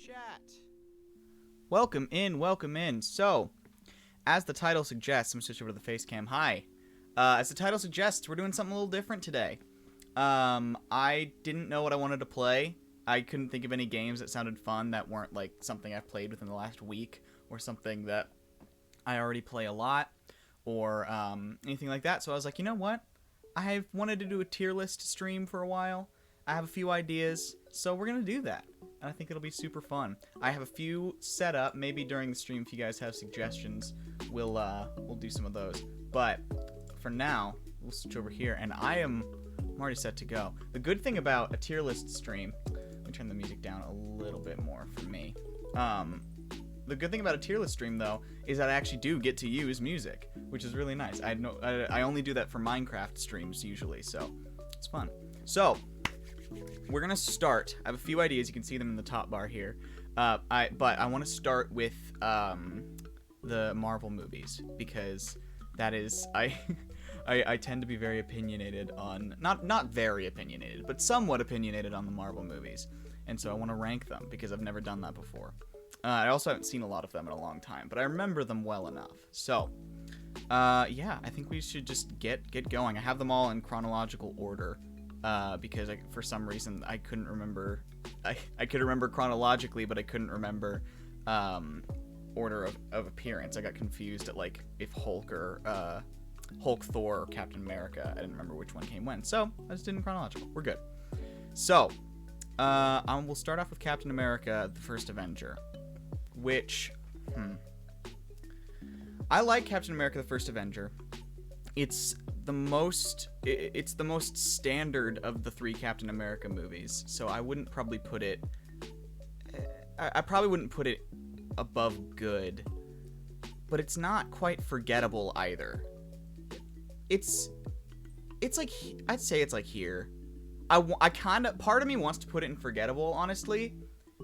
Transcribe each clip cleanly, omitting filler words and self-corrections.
Chat. Welcome in, welcome in. So, as the title suggests, I'm going to switch over to the face cam. Hi, As the title suggests, we're doing something a little different today. I didn't know what I wanted to play. I couldn't think of any games that sounded fun that weren't like something I've played within the last week or something that I already play a lot or anything like that. So I was like, you know what? I've wanted to do a tier list stream for a while. I have a few ideas, so we're going to do that. And I think it'll be super fun. I have a few set up. Maybe during the stream, if you guys have suggestions, we'll do some of those. But for now, we'll switch over here, and I'm already set to go. The good thing about a tier list stream, let me turn the music down a little bit more for me. The good thing about a tier list stream, though, is that I actually do get to use music, which is really nice. I only do that for Minecraft streams usually, so it's fun. So we're gonna start. I have a few ideas. You can see them in the top bar here. But I want to start with the Marvel movies because that is I tend to be very opinionated on not very opinionated, but somewhat opinionated on the Marvel movies, and so I want to rank them because I've never done that before. I also haven't seen a lot of them in a long time, but I remember them well enough. So, yeah, I think we should just get going. I have them all in chronological order, because for some reason I couldn't remember. I could remember chronologically, but I couldn't remember order of appearance. I got confused at like if Hulk, Thor, or Captain America. I didn't remember which one came when, so I just did in chronological. We're good. So, we'll start off with Captain America, the First Avenger. Which, I like Captain America: The First Avenger. It's the most standard of the three Captain America movies, so I wouldn't probably put it. I probably wouldn't put it above good, but it's not quite forgettable either. It's like, I'd say it's like here. I kind of, part of me wants to put it in forgettable, honestly.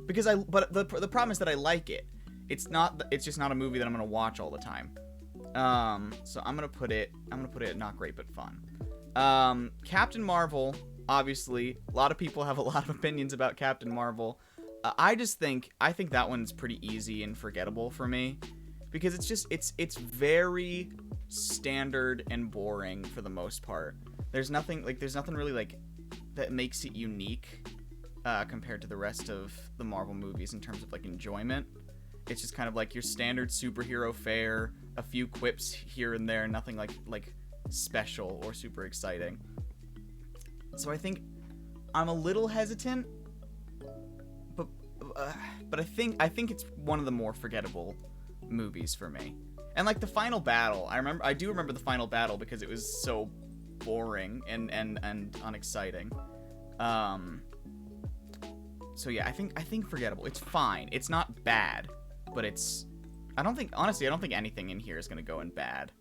Because but the problem is that I like it. It's just not a movie that I'm gonna watch all the time. So I'm gonna put it not great but fun. Captain Marvel, obviously, a lot of people have a lot of opinions about Captain Marvel. I think that one's pretty easy and forgettable for me because it's very standard and boring for the most part. There's nothing really like that makes it unique. Compared to the rest of the Marvel movies in terms of like enjoyment. It's just kind of like your standard superhero fare, a few quips here and there, nothing like special or super exciting. So I think I'm a little hesitant, but I think it's one of the more forgettable movies for me. And like the final battle, I do remember the final battle because it was so boring and unexciting. So yeah, I think forgettable. It's fine. It's not bad, but I don't think anything in here is gonna go in bad.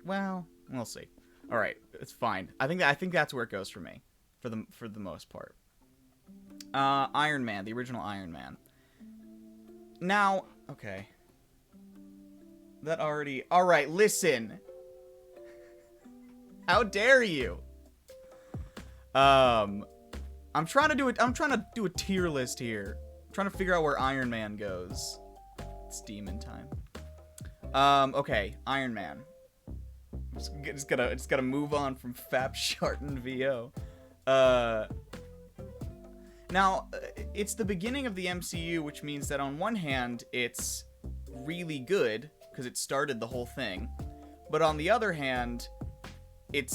Well, we'll see. All right, it's fine. I think that's where it goes for me, for the most part. Iron Man, the original Iron Man. Now, okay. All right, listen. How dare you? I'm trying to do a tier list here. I'm trying to figure out where Iron Man goes. It's demon time. Okay, Iron Man. Just gotta move on from Fap Sharton VO. Now, it's the beginning of the MCU, which means that on one hand, it's really good because it started the whole thing, but on the other hand, it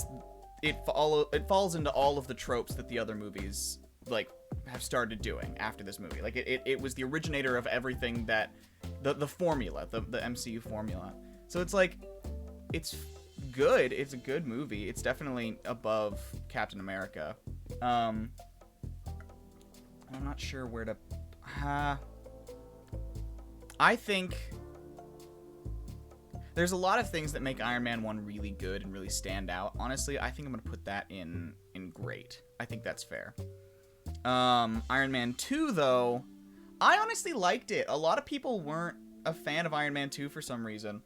falls into all of the tropes that the other movies like have started doing after this movie. Like it was the originator of everything that the formula, the MCU formula. So it's like it's good. It's a good movie. It's definitely above Captain America. I'm not sure where to. I think there's a lot of things that make Iron Man 1 really good and really stand out. Honestly, I think I'm going to put that in great. I think that's fair. Iron Man 2, though, I honestly liked it. A lot of people weren't a fan of Iron Man 2 for some reason,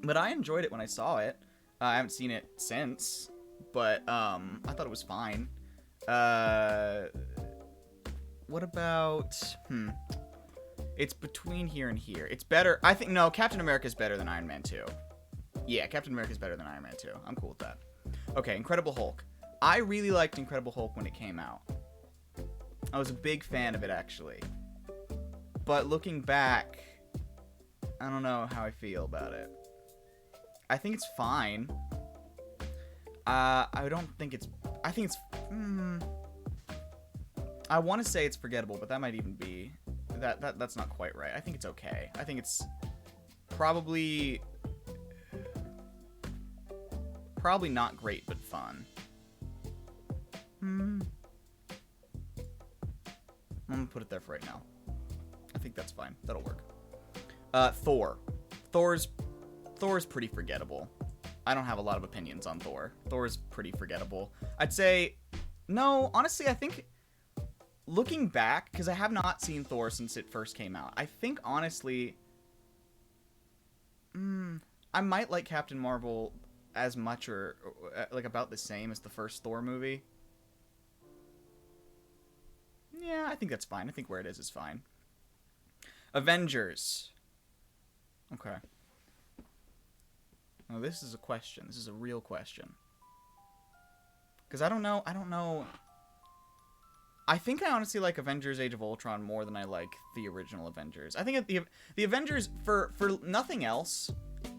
but I enjoyed it when I saw it. I haven't seen it since, but I thought it was fine. What about... It's between here and here. It's better. I think, no, Captain America is better than Iron Man 2. Yeah, Captain America's better than Iron Man 2. I'm cool with that. Okay, Incredible Hulk. I really liked Incredible Hulk when it came out. I was a big fan of it, actually. But looking back, I don't know how I feel about it. I think it's fine. I don't think it's... I think it's... I want to say it's forgettable, but that might even be... That's not quite right. I think it's okay. I think it's probably not great, but fun. I'm gonna put it there for right now. I think that's fine. That'll work. Thor. Thor's pretty forgettable. I don't have a lot of opinions on Thor. Thor's pretty forgettable. I'd say... No, honestly, I think... Looking back, because I have not seen Thor since it first came out, I think, honestly... I might like Captain Marvel as much or like, about the same as the first Thor movie. Yeah, I think that's fine. I think where it is fine. Avengers. Okay. Now, this is a question. This is a real question. Because I don't know... I think I honestly like Avengers Age of Ultron more than I like the original Avengers. I think the Avengers, for nothing else,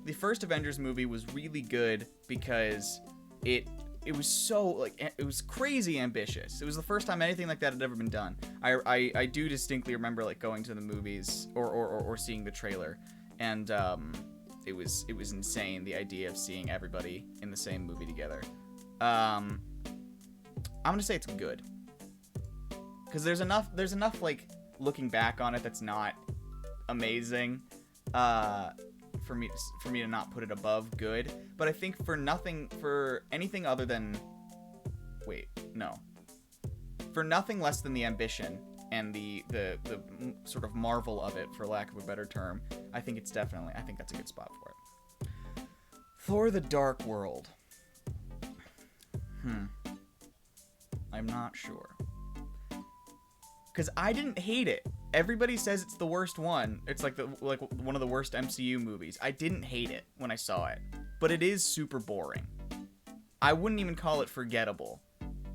the first Avengers movie was really good because it was so, like, it was crazy ambitious. It was the first time anything like that had ever been done. I do distinctly remember, like, going to the movies or seeing the trailer, and it was insane, the idea of seeing everybody in the same movie together. I'm gonna say it's good. Because there's enough, like, looking back on it that's not amazing, for me to not put it above good. But I think for anything other than, for nothing less than the ambition and the sort of marvel of it, for lack of a better term, I think that's a good spot for it. Thor: The Dark World. I'm not sure. Because I didn't hate it. Everybody says it's the worst one. It's like one of the worst MCU movies. I didn't hate it when I saw it, but it is super boring. I wouldn't even call it forgettable.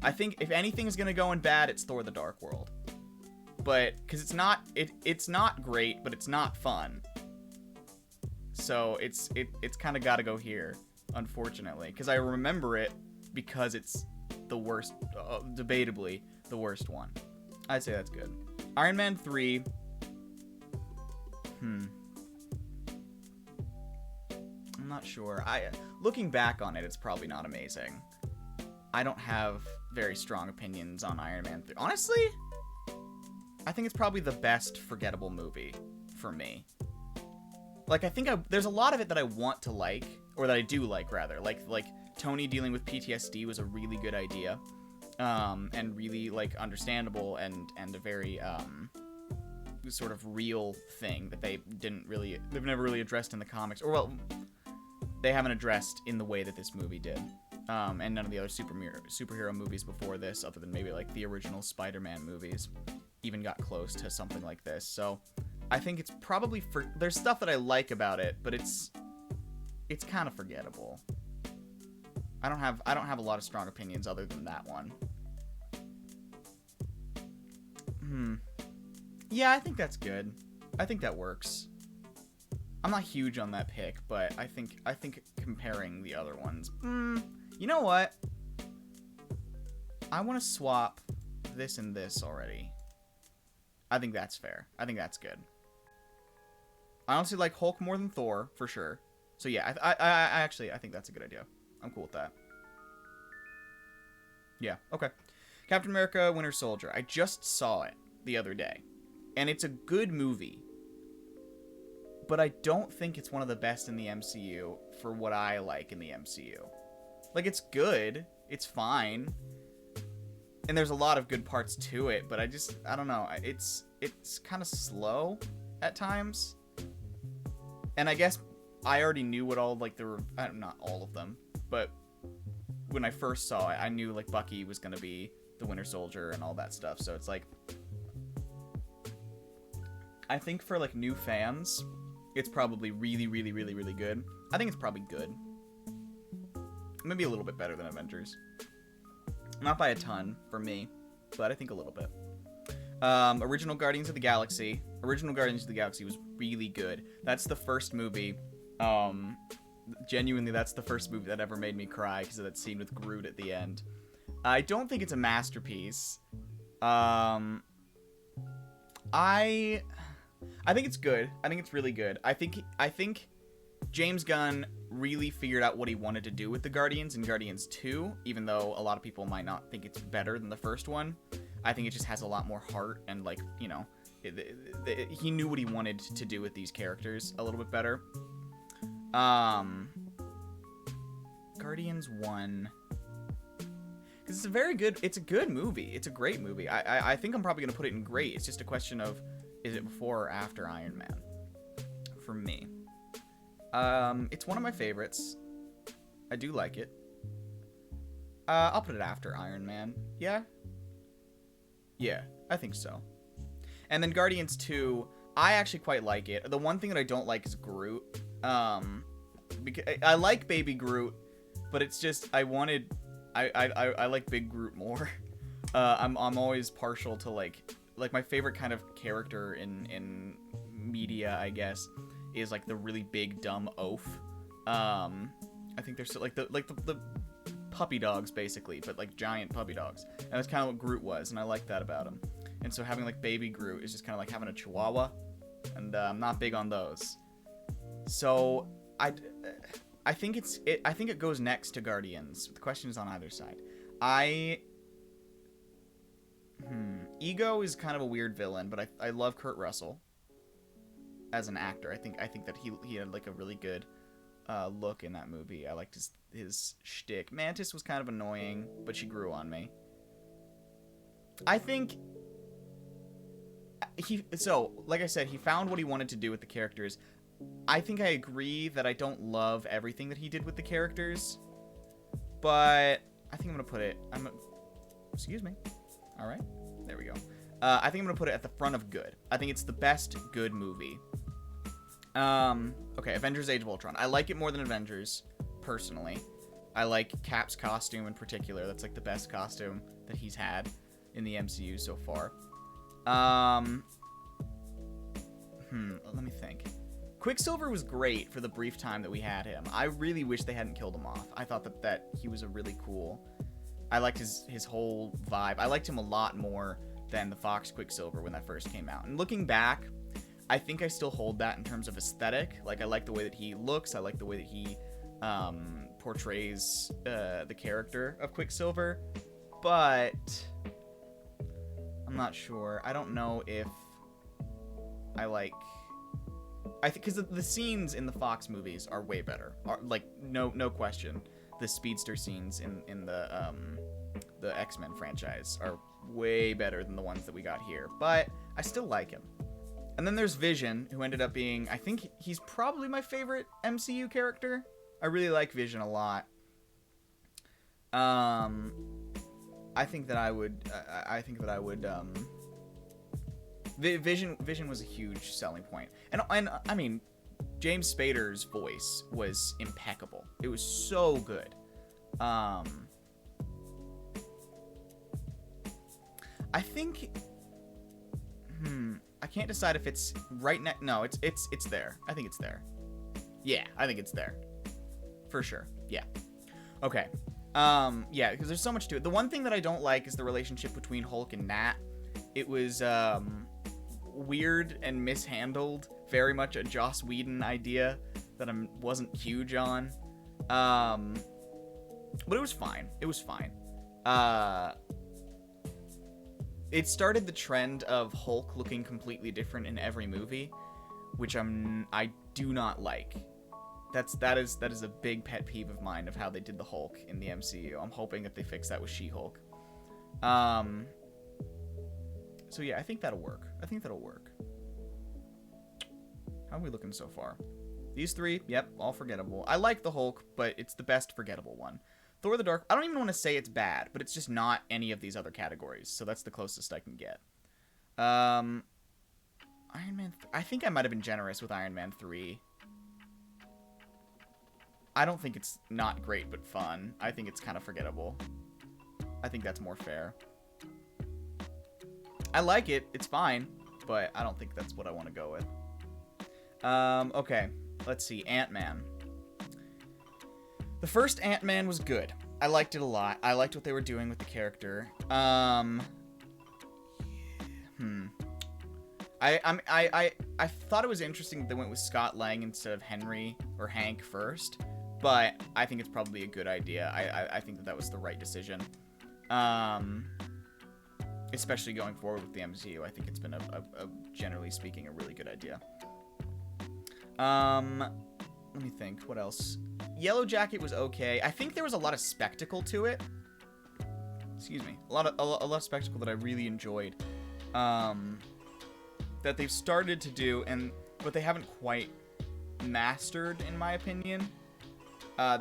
I think if anything's gonna go in bad, it's Thor: The Dark World. But because it's not great, but it's not fun. So it's kind of got to go here, unfortunately, because I remember it because it's the worst, debatably the worst one. I'd say that's good. Iron Man 3. I'm not sure. Looking back on it, it's probably not amazing. I don't have very strong opinions on Iron Man 3. Honestly, I think it's probably the best forgettable movie for me. Like, I think there's a lot of it that I want to like, or that I do like, rather. Like Tony dealing with PTSD was a really good idea. And really, like, understandable and a very sort of real thing that they've never really addressed in the comics, or, well, they haven't addressed in the way that this movie did. And none of the other superhero movies before this, other than maybe like the original Spider-Man movies, even got close to something like this. So I think it's probably there's stuff that I like about it, but it's kind of forgettable. I don't have a lot of strong opinions other than that one. Yeah, I think that's good. I think that works. I'm not huge on that pick, but I think comparing the other ones, you know what? I want to swap this and this already. I think that's fair. I think that's good. I honestly like Hulk more than Thor, for sure. So yeah, I think that's a good idea. I'm cool with that. Yeah, okay. Captain America: Winter Soldier. I just saw it the other day, and it's a good movie, but I don't think it's one of the best in the MCU for what I like in the MCU. Like, it's good, it's fine, and there's a lot of good parts to it, but I don't know, it's kind of slow at times, and I guess I already knew what all, like, not all of them, but when I first saw it, I knew, like, Bucky was gonna be the Winter Soldier and all that stuff, so it's like, I think for, like, new fans, it's probably really, really, really, really good. I think it's probably good. Maybe a little bit better than Avengers. Not by a ton for me, but I think a little bit. Original Guardians of the Galaxy. Original Guardians of the Galaxy was really good. That's the first movie. Genuinely, that's the first movie that ever made me cry because of that scene with Groot at the end. I don't think it's a masterpiece. I think it's good. I think it's really good. I think James Gunn really figured out what he wanted to do with the Guardians in Guardians 2, even though a lot of people might not think it's better than the first one. I think it just has a lot more heart and, like, you know, he knew what he wanted to do with these characters a little bit better. Guardians 1, because it's a good movie. It's a great movie. I think I'm probably going to put it in great. It's just a question of, is it before or after Iron Man for me? It's one of my favorites. I do like it. I'll put it after Iron Man. Yeah, I think so. And then Guardians 2, I actually quite like it. The one thing that I don't like is Groot. Because I like Baby Groot, but it's just I like Big Groot more. I'm always partial to like my favorite kind of character in media, I guess, is like the really big dumb oaf. I think they're so, like the puppy dogs basically, but like giant puppy dogs. And that's kind of what Groot was, and I like that about him. And so having like Baby Groot is just kind of like having a Chihuahua, and I'm not big on those. So I think it goes next to Guardians. The question is on either side. Ego is kind of a weird villain, but I love Kurt Russell as an actor. I think that he had like a really good look in that movie. I liked his shtick. Mantis was kind of annoying, but she grew on me. I think like I said, he found what he wanted to do with the characters. I think I agree that I don't love everything that he did with the characters, but I think I'm gonna put it. Excuse me. All right, there we go. I think I'm gonna put it at the front of good. I think it's the best good movie. Okay, Avengers: Age of Ultron. I like it more than Avengers, personally. I like Cap's costume in particular. That's like the best costume that he's had in the MCU so far. Let me think. Quicksilver was great for the brief time that we had him. I really wish they hadn't killed him off. I thought that he was a really cool. I liked his whole vibe. I liked him a lot more than the Fox Quicksilver when that first came out. And looking back, I think I still hold that in terms of aesthetic. Like, I like the way that he looks. I like the way that he portrays the character of Quicksilver. But I'm not sure. I don't know if I like... I think because the scenes in the Fox movies are way better. Like, no question. The speedster scenes in the X-Men franchise are way better than the ones that we got here. But I still like him. And then there's Vision, who ended up being... I think he's probably my favorite MCU character. I really like Vision a lot. I think that I would... Vision was a huge selling point. And I mean, James Spader's voice was impeccable. It was so good. I think... I can't decide if it's right next... No, it's there. I think it's there. Yeah, I think it's there. For sure. Yeah. Okay. Yeah, because there's so much to it. The one thing that I don't like is the relationship between Hulk and Nat. It was weird and mishandled. Very much a Joss Whedon idea that I wasn't huge on. But it was fine. It was fine. It started the trend of Hulk looking completely different in every movie, which I do not like. That is a big pet peeve of mine of how they did the Hulk in the MCU. I'm hoping that they fix that with She-Hulk. So yeah, I think that'll work. How are we looking so far? These three, yep, all forgettable. I like the Hulk, but it's the best forgettable one. Thor the Dark, I don't even want to say it's bad, but it's just not any of these other categories, so that's the closest I can get. Iron Man... I think I might have been generous with Iron Man 3. I don't think it's not great, but fun. I think it's kind of forgettable. I think that's more fair. I like it. It's fine. But I don't think that's what I want to go with. Okay. Let's see. Ant-Man. The first Ant-Man was good. I liked it a lot. I liked what they were doing with the character. I thought it was interesting that they went with Scott Lang instead of Henry or Hank first, but I think it's probably a good idea. I think that was the right decision. Especially going forward with the MCU, I think it's been a generally speaking, a really good idea. Let me think. What else? Yellow Jacket was okay. I think there was a lot of spectacle to it. Excuse me. A lot of spectacle that I really enjoyed. That they've started to do, but they haven't quite mastered, in my opinion.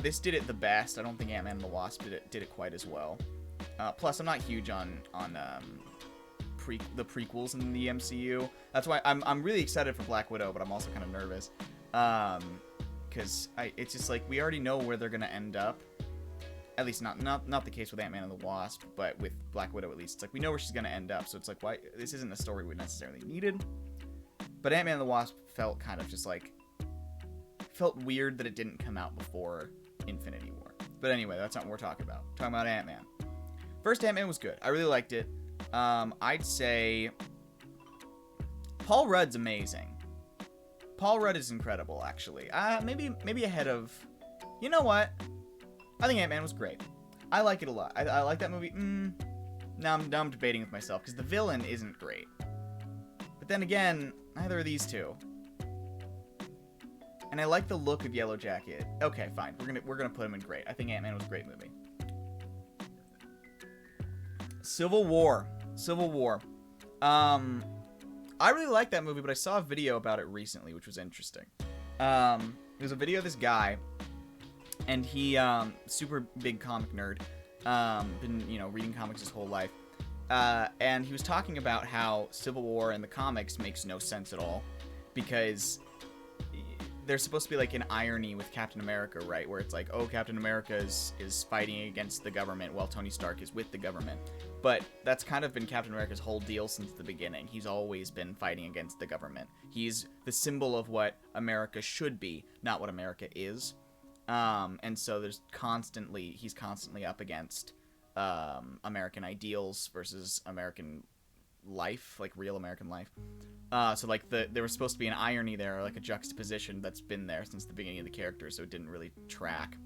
This did it the best. I don't think Ant-Man and the Wasp did it quite as well. Plus, I'm not huge on the prequels in the MCU. That's why I'm really excited for Black Widow, but I'm also kind of nervous. Because it's just like we already know where they're gonna end up. At least not the case with Ant-Man and the Wasp, but with Black Widow at least. It's like we know where she's gonna end up, so it's like why this isn't a story we necessarily needed. But Ant-Man and the Wasp felt kind of just like felt weird that it didn't come out before Infinity War. But anyway, that's not what we're talking about. We're talking about Ant-Man. First Ant-Man was good. I really liked it. I'd say Paul Rudd's amazing. Paul Rudd is incredible, actually. Maybe ahead of... You know what? I think Ant-Man was great. I like it a lot. I like that movie. Now I'm debating with myself, because the villain isn't great. But then again, neither are these two. And I like the look of Yellow Jacket. Okay, fine. We're gonna put him in great. I think Ant-Man was a great movie. Civil War. I really like that movie, but I saw a video about it recently, which was interesting. It was a video of this guy, and he, super big comic nerd, been, reading comics his whole life, and he was talking about how Civil War in the comics makes no sense at all, because there's supposed to be like an irony with Captain America, right? Where it's like, oh, Captain America is fighting against the government while Tony Stark is with the government. But that's kind of been Captain America's whole deal since the beginning. He's always been fighting against the government. He's the symbol of what America should be, not what America is. And so he's constantly up against American ideals versus American life, like real American life. So like there was supposed to be an irony there, like a juxtaposition that's been there since the beginning of the character, so it didn't really track.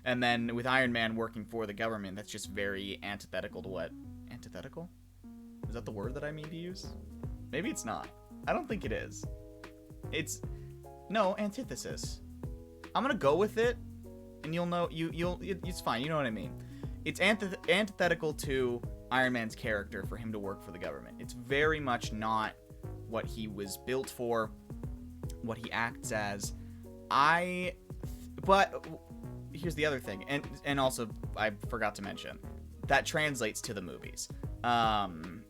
And then with Iron Man working for the government, that's just very antithetical to what... Antithetical? Is that the word that I mean to use? Maybe it's not. I don't think it is. No, antithesis. I'm gonna go with it, and you'll know, it's fine, you know what I mean. It's antithetical to Iron Man's character for him to work for the government. It's very much not what he was built for, what he acts as. But here's the other thing, and also I forgot to mention, that translates to the movies. Captain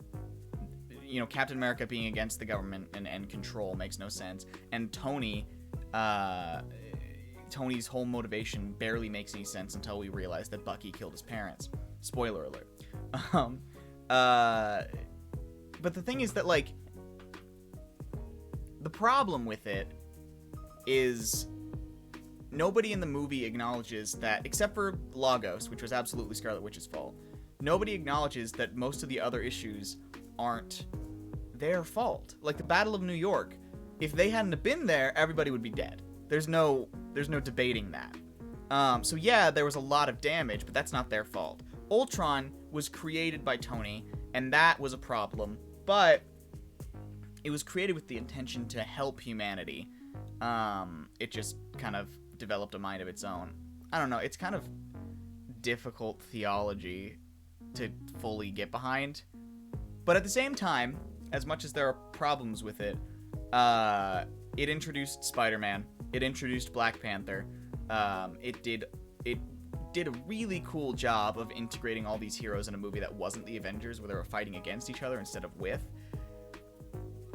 America being against the government and control makes no sense, and Tony's whole motivation barely makes any sense until we realize that Bucky killed his parents. Spoiler alert. But the thing is that, like, the problem with it is nobody in the movie acknowledges that, except for Lagos, which was absolutely Scarlet Witch's fault, nobody acknowledges that most of the other issues aren't their fault. Like the Battle of New York, if they hadn't have been there, everybody would be dead. There's no debating that. So yeah, there was a lot of damage, but that's not their fault. Ultron was created by Tony, and that was a problem, but it was created with the intention to help humanity. It just kind of developed a mind of its own. I don't know, it's kind of difficult theology to fully get behind. But at the same time, as much as there are problems with it, it introduced Spider-Man, it introduced Black Panther, it did a really cool job of integrating all these heroes in a movie that wasn't the Avengers, where they were fighting against each other instead of with.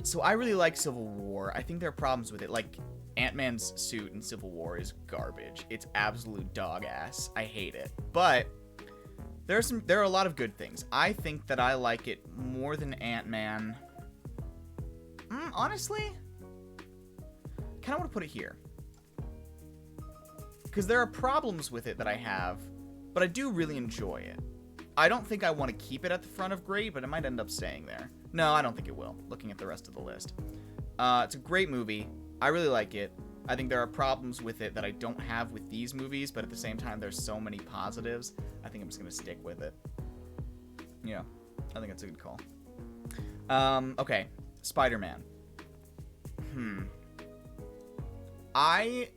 So I really like Civil War. I think there are problems with it. Like, Ant-Man's suit in Civil War is garbage. It's absolute dog ass. I hate it. But there are a lot of good things. I think that I like it more than Ant-Man. Honestly, kind of want to put it here. Because there are problems with it that I have, but I do really enjoy it. I don't think I want to keep it at the front of great, but it might end up staying there. No, I don't think it will, looking at the rest of the list. It's a great movie. I really like it. I think there are problems with it that I don't have with these movies, but at the same time, there's so many positives. I think I'm just going to stick with it. Yeah, I think that's a good call. Okay, Spider-Man. I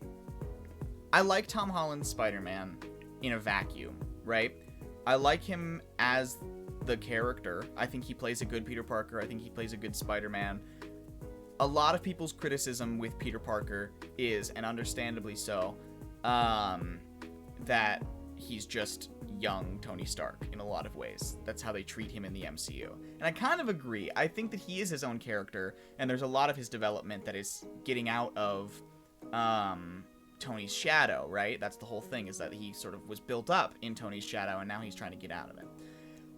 like Tom Holland's Spider-Man in a vacuum, right? I like him as the character. I think he plays a good Peter Parker. I think he plays a good Spider-Man. A lot of people's criticism with Peter Parker is, and understandably so, that he's just young Tony Stark in a lot of ways. That's how they treat him in the MCU. And I kind of agree. I think that he is his own character, and there's a lot of his development that is getting out of Tony's shadow, right? That's the whole thing, is that he sort of was built up in Tony's shadow, and now he's trying to get out of it.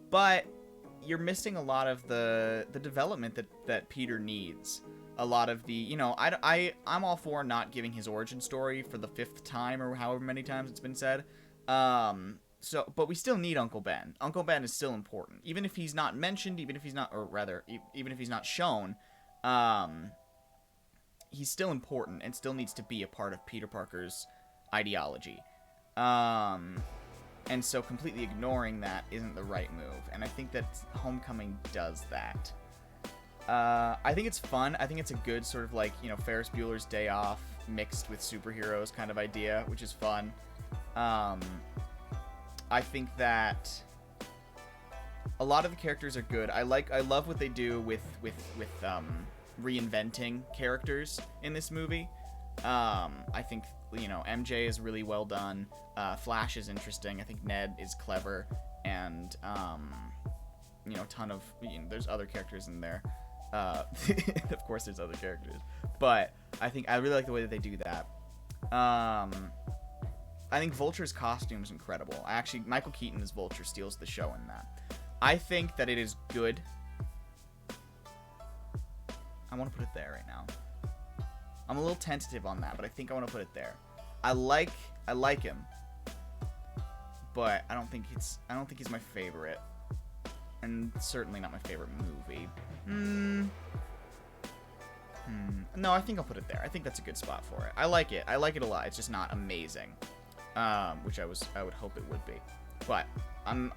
But you're missing a lot of the development that Peter needs. A lot of the, you know, I'm all for not giving his origin story for the 5th time, or however many times it's been said. But we still need Uncle Ben. Uncle Ben is still important. Even if he's not mentioned, even if he's not, or rather, even if he's not shown, he's still important and still needs to be a part of Peter Parker's ideology. And so completely ignoring that isn't the right move. And I think that Homecoming does that. I think it's fun. I think it's a good sort of like, you know, Ferris Bueller's Day Off mixed with superheroes kind of idea, which is fun. I think that a lot of the characters are good. I love what they do with reinventing characters in this movie. I think, you know, MJ is really well done. Flash is interesting. I think Ned is clever, and you know, there's other characters in there. Of course, there's other characters, but I really like the way that they do that. I think Vulture's costume is incredible. Michael Keaton as Vulture steals the show in that. I think that it is good. I want to put it there right now. I'm a little tentative on that, but I think I want to put it there. I like him, but I don't think he's my favorite, and certainly not my favorite movie. No, I think I'll put it there. I think that's a good spot for it. I like it. I like it a lot. It's just not amazing, which I would hope it would be. But I'm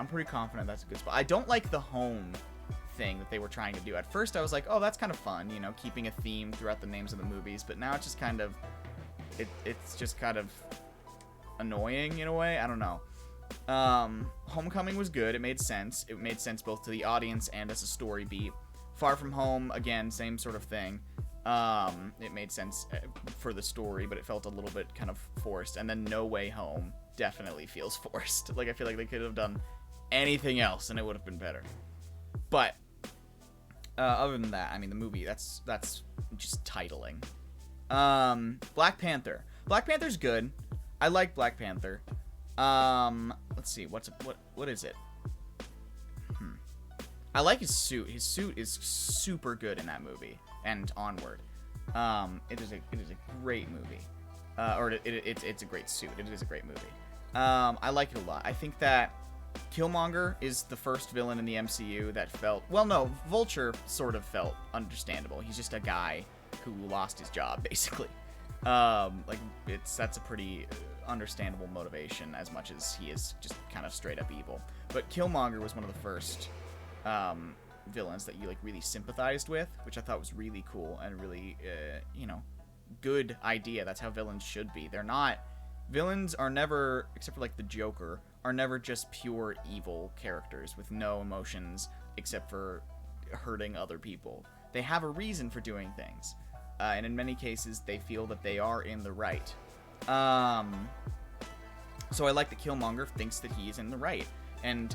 pretty confident that's a good spot. I don't like the home thing that they were trying to do. At first I was like, oh, that's kind of fun, you know, keeping a theme throughout the names of the movies, but now it's just kind of it's just kind of annoying in a way. I don't know. Homecoming was good. It made sense. It made sense both to the audience and as a story beat. Far From Home, again, same sort of thing. It made sense for the story, but it felt a little bit kind of forced. And then No Way Home definitely feels forced. Like, I feel like they could have done anything else and it would have been better. But other than that, I mean, the movie, that's just titling. Black Panther. Black Panther's good. I like Black Panther. Let's see, what is it? I like his suit. His suit is super good in that movie and onward. It is a great movie. It's a great suit. It is a great movie. I like it a lot. I think that Killmonger is the first villain in the MCU that felt, well, no, Vulture sort of felt understandable. He's just a guy who lost his job, basically. That's a pretty understandable motivation, as much as he is just kind of straight up evil. But Killmonger was one of the first villains that you like really sympathized with, which I thought was really cool and really good idea. That's how villains should be. Villains are never, except for like the Joker, are never just pure evil characters with no emotions except for hurting other people. They have a reason for doing things, and in many cases they feel that they are in the right. So I like that Killmonger thinks that he's in the right, and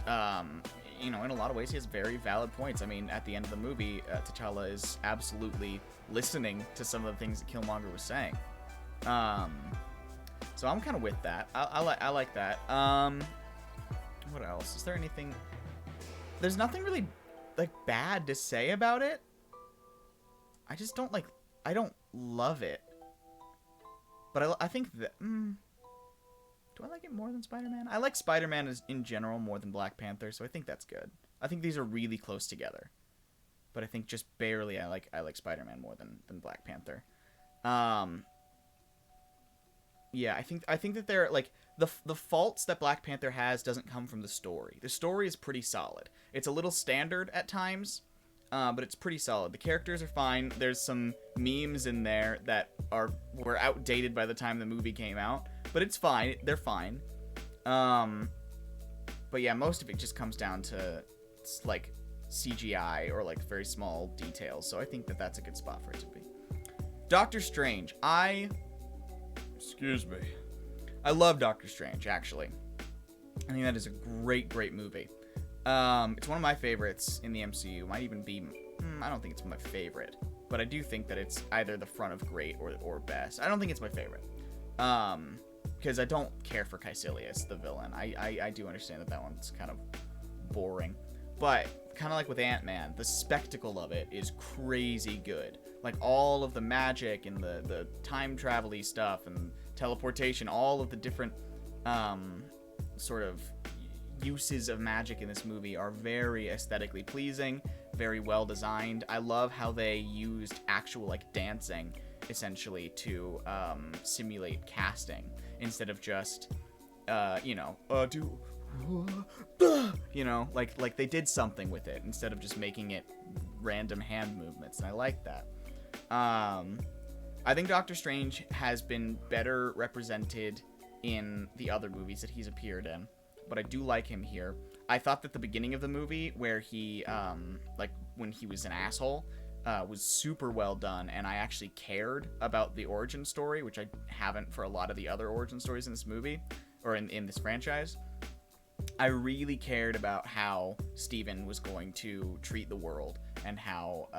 in a lot of ways, he has very valid points. I mean, at the end of the movie, T'Challa is absolutely listening to some of the things that Killmonger was saying. So I'm kind of with that. I like that. What else? Is there anything? There's nothing really like bad to say about it. I just don't like. I don't love it. But I think that. Do I like it more than Spider-Man? I like Spider-Man in general more than Black Panther, so I think that's good. I think these are really close together. But I think just barely I like Spider-Man more than Black Panther. Yeah, I think that they're like the faults that Black Panther has doesn't come from the story. The story is pretty solid. It's a little standard at times, but it's pretty solid. The characters are fine. There's some memes in there that were outdated by the time the movie came out, but it's fine. They're fine. But yeah, most of it just comes down to like CGI or like very small details. So I think that that's a good spot for it to be. Doctor Strange. Excuse me. I love Doctor Strange, actually. I think that is a great movie. It's one of my favorites in the MCU. Might even be... I don't think it's my favorite. But I do think that it's either the front of great or best. I don't think it's my favorite. Because I don't care for Caecilius, the villain. I do understand that one's kind of boring. But, kind of like with Ant-Man, the spectacle of it is crazy good. Like, all of the magic and the time travel-y stuff and teleportation, all of the different sort of uses of magic in this movie are very aesthetically pleasing, very well designed. I love how they used actual, like, dancing, essentially, to simulate casting, instead of just, like they did something with it, instead of just making it random hand movements, and I like that. I think Doctor Strange has been better represented in the other movies that he's appeared in, but I do like him here. I thought that the beginning of the movie, where he, like, when he was an asshole, was super well done, and I actually cared about the origin story, which I haven't for a lot of the other origin stories in this movie, or in this franchise. I really cared about how Steven was going to treat the world, and how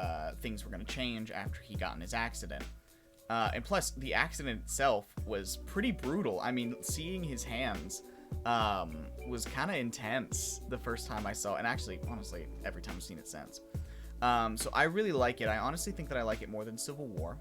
things were going to change after he got in his accident. And plus, the accident itself was pretty brutal. I mean, seeing his hands was kind of intense the first time I saw it, and actually, honestly, every time I've seen it since. So I really like it. I honestly think that I like it more than Civil War.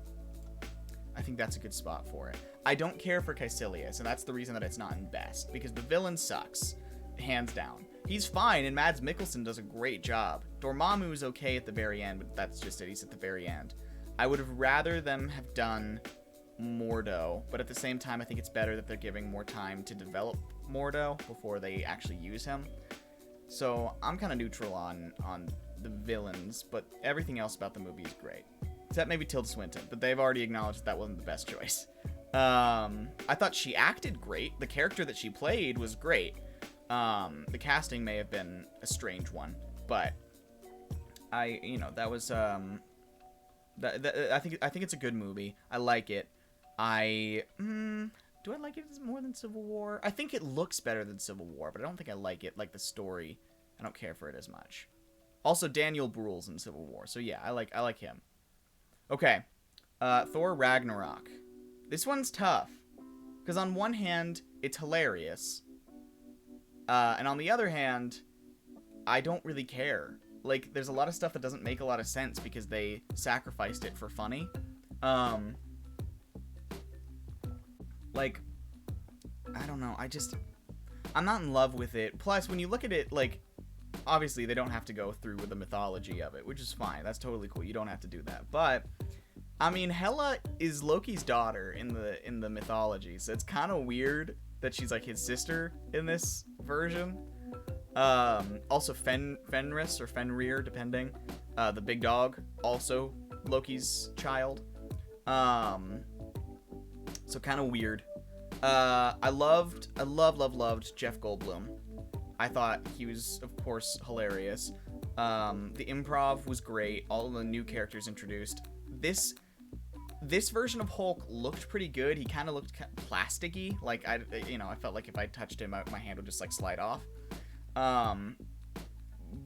I think that's a good spot for it. I don't care for Caecilius, and that's the reason that it's not in best, because the villain sucks, hands down. He's fine, and Mads Mikkelsen does a great job. Dormammu's okay at the very end, but that's just it. He's at the very end. I would have rather them have done Mordo, but at the same time, I think it's better that they're giving more time to develop Mordo before they actually use him. So I'm kind of neutral on the villains, but everything else about the movie is great. Except maybe Tilda Swinton, but they've already acknowledged that wasn't the best choice. I thought she acted great. The character that she played was great. The casting may have been a strange one, but that was I think it's a good movie. I like it. Do I like it more than Civil War? I think it looks better than Civil War, but I don't think I like it. Like the story, I don't care for it as much. Also, Daniel Bruhl's in Civil War, so yeah, I like him. Okay, Thor Ragnarok. This one's tough, because on one hand, it's hilarious, and on the other hand, I don't really care. Like, there's a lot of stuff that doesn't make a lot of sense because they sacrificed it for funny. Like, I don't know, I'm not in love with it. Plus, when you look at it, like, obviously they don't have to go through with the mythology of it, which is fine. That's totally cool. You don't have to do that. But I mean, Hela is Loki's daughter in the mythology, so it's kind of weird that she's like his sister in this version. Also Fenris or Fenrir, depending. The big dog, also Loki's child. So kind of weird. I loved Jeff Goldblum. I thought he was, of course, hilarious. The improv was great. All of the new characters introduced. This version of Hulk looked pretty good. He kind of looked plasticky. Like, I felt like if I touched him, my hand would just, like, slide off.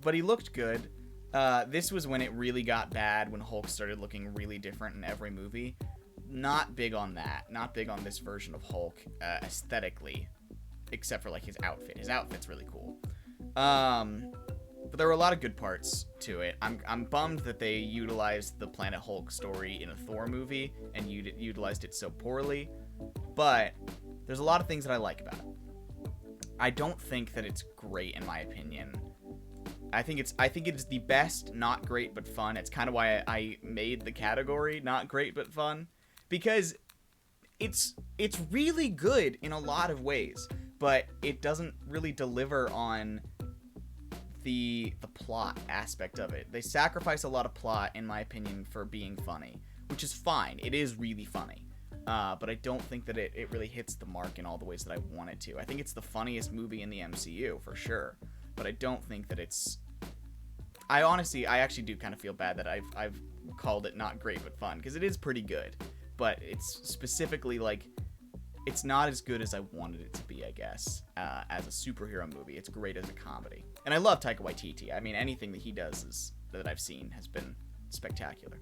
but he looked good. This was when it really got bad, when Hulk started looking really different in every movie. Not big on that. Not big on this version of Hulk aesthetically, except for like his outfit. His outfit's really cool. But there were a lot of good parts to it. I'm bummed that they utilized the Planet Hulk story in a Thor movie and utilized it so poorly. But there's a lot of things that I like about it. I don't think that it's great in my opinion. I think it's the best, not great but fun. It's kind of why I made the category not great but fun, because it's really good in a lot of ways, but it doesn't really deliver on the plot aspect of it. They sacrifice a lot of plot, in my opinion, for being funny, which is fine. It is really funny. But I don't think that it really hits the mark in all the ways that I want it to. I think it's the funniest movie in the MCU, for sure. But I don't think that it's... I actually do kind of feel bad that I've called it not great but fun, because it is pretty good. But it's specifically, like, it's not as good as I wanted it to be, I guess, as a superhero movie. It's great as a comedy. And I love Taika Waititi. I mean, anything that he does that I've seen has been spectacular.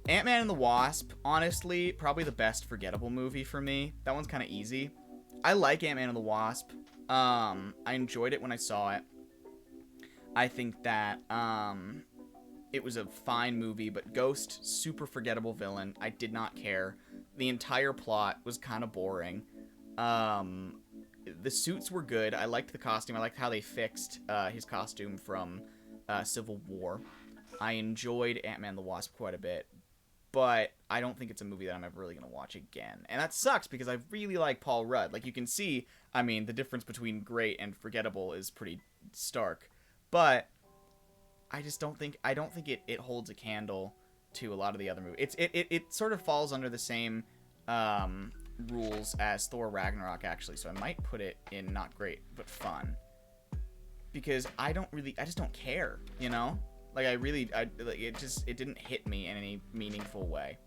Ant-Man and the Wasp, honestly, probably the best forgettable movie for me. That one's kind of easy. I like Ant-Man and the Wasp. I enjoyed it when I saw it. I think that it was a fine movie, but Ghost, super forgettable villain. I did not care. The entire plot was kind of boring. The suits were good. I liked the costume. I liked how they fixed his costume from Civil War. I enjoyed Ant-Man and the Wasp quite a bit, but I don't think it's a movie that I'm ever really going to watch again. And that sucks, because I really like Paul Rudd. Like, you can see, I mean, the difference between great and forgettable is pretty stark. But I just don't think it holds a candle to a lot of the other movies. It sort of falls under the same rules as Thor Ragnarok, actually. So I might put it in not great but fun, because I just don't care, you know? Like, it didn't hit me in any meaningful way.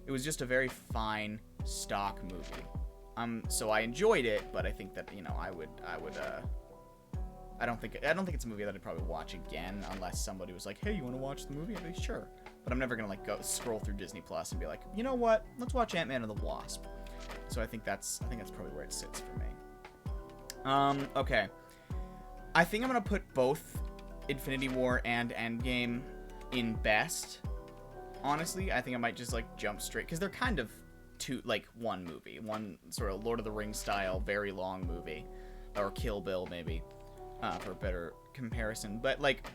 It was just a very fine stock movie. So I enjoyed it, but I think that, you know, I don't think it's a movie that I'd probably watch again, unless somebody was like, "Hey, you want to watch the movie?" I'd be sure. But I'm never gonna like go scroll through Disney Plus and be like, "You know what? Let's watch Ant-Man and the Wasp." So I think that's probably where it sits for me. Okay. I think I'm gonna put both Infinity War and Endgame in best. Honestly, I think I might just like jump straight, because they're kind of one movie, one sort of Lord of the Rings style, very long movie, or Kill Bill maybe, for a better comparison. But like,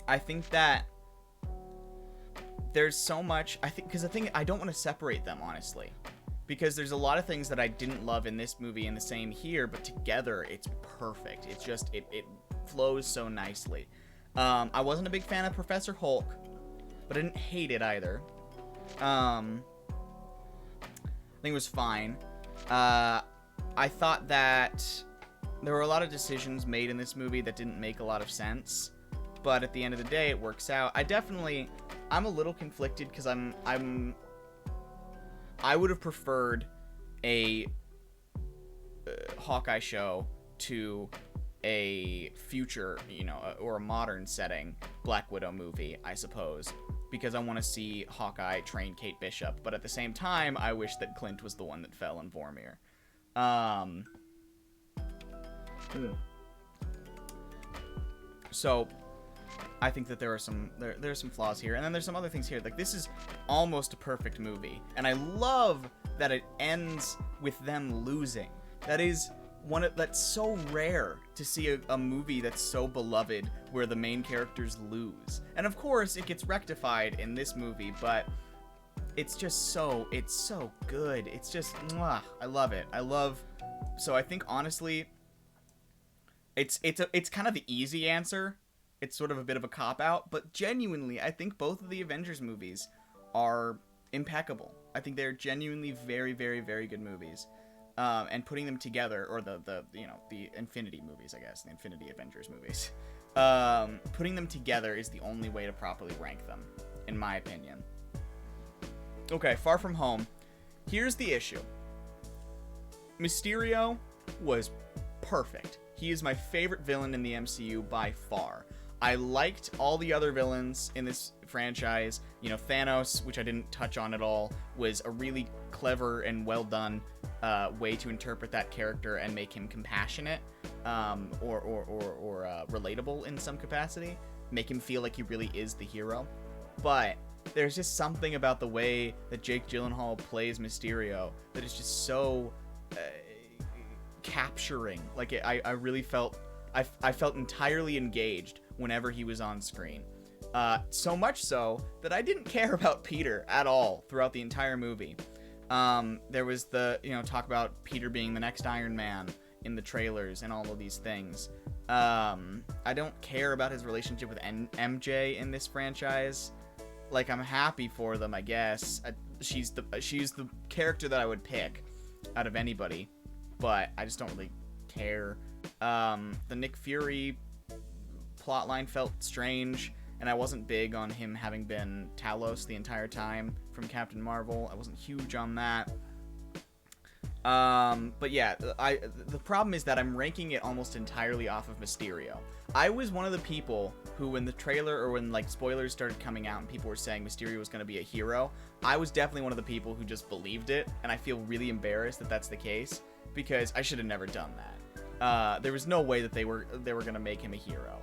I think that there's so much. I don't want to separate them, honestly, because there's a lot of things that I didn't love in this movie and the same here, but together it's perfect. It's just it flows so nicely. I wasn't a big fan of Professor Hulk, but I didn't hate it either. I think it was fine. I thought that there were a lot of decisions made in this movie that didn't make a lot of sense, but at the end of the day, it works out. I'm a little conflicted, because I would have preferred a Hawkeye show to a future, you know, or a modern setting Black Widow movie, I suppose, because I want to see Hawkeye train Kate Bishop. But at the same time, I wish that Clint was the one that fell in Vormir. So I think that there's some flaws here, and then there's some other things here. Like, this is almost a perfect movie, and I love that it ends with them losing. That's so rare to see a movie that's so beloved where the main characters lose. And of course, it gets rectified in this movie, but it's so good. It's just, mwah, I love it. So I think, honestly, it's kind of the easy answer. It's sort of a bit of a cop-out, but genuinely, I think both of the Avengers movies are impeccable. I think they're genuinely very, very, very good movies. And putting them together, or the Infinity movies, I guess, the Infinity Avengers movies, putting them together is the only way to properly rank them, in my opinion. Okay, Far From Home. Here's the issue. Mysterio was perfect. He is my favorite villain in the MCU by far. I liked all the other villains in this franchise. You know, Thanos, which I didn't touch on at all, was a really clever and well done way to interpret that character and make him compassionate or relatable in some capacity. Make him feel like he really is the hero. But there's just something about the way that Jake Gyllenhaal plays Mysterio that is just so capturing. Like, I really felt... I felt entirely engaged whenever he was on screen. So much so that I didn't care about Peter at all throughout the entire movie. There was the, talk about Peter being the next Iron Man in the trailers and all of these things. I don't care about his relationship with MJ in this franchise. Like, I'm happy for them, I guess. She's the character that I would pick out of anybody, but I just don't really care. The Nick Fury plotline felt strange, and I wasn't big on him having been Talos the entire time from Captain Marvel. I wasn't huge on that. But yeah, the problem is that I'm ranking it almost entirely off of Mysterio. I was one of the people who, when the trailer or when like spoilers started coming out and people were saying Mysterio was going to be a hero, I was definitely one of the people who just believed it, and I feel really embarrassed that that's the case, because I should have never done that. There was no way that they were going to make him a hero.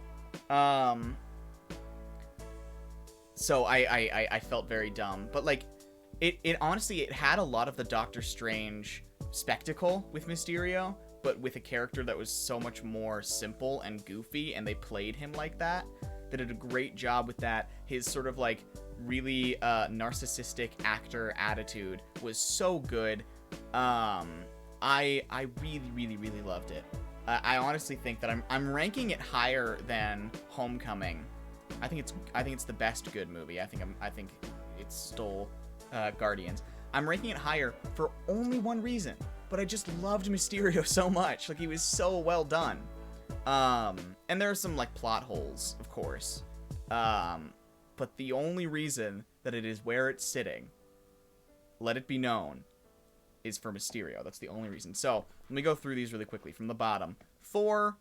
So I felt very dumb, but like it honestly, it had a lot of the Doctor Strange spectacle with Mysterio, but with a character that was so much more simple and goofy, and they played him like that. They did a great job with that. His sort of like really narcissistic actor attitude was so good. I really loved it. I honestly think that I'm ranking it higher than Homecoming. I think it's the best good movie. I think it stole Guardians. I'm ranking it higher for only one reason, but I just loved Mysterio so much. Like, he was so well done. And there are some like plot holes, of course. But the only reason that it is where it's sitting, let it be known, is for Mysterio. That's the only reason. So let me go through these really quickly from the bottom. Thor,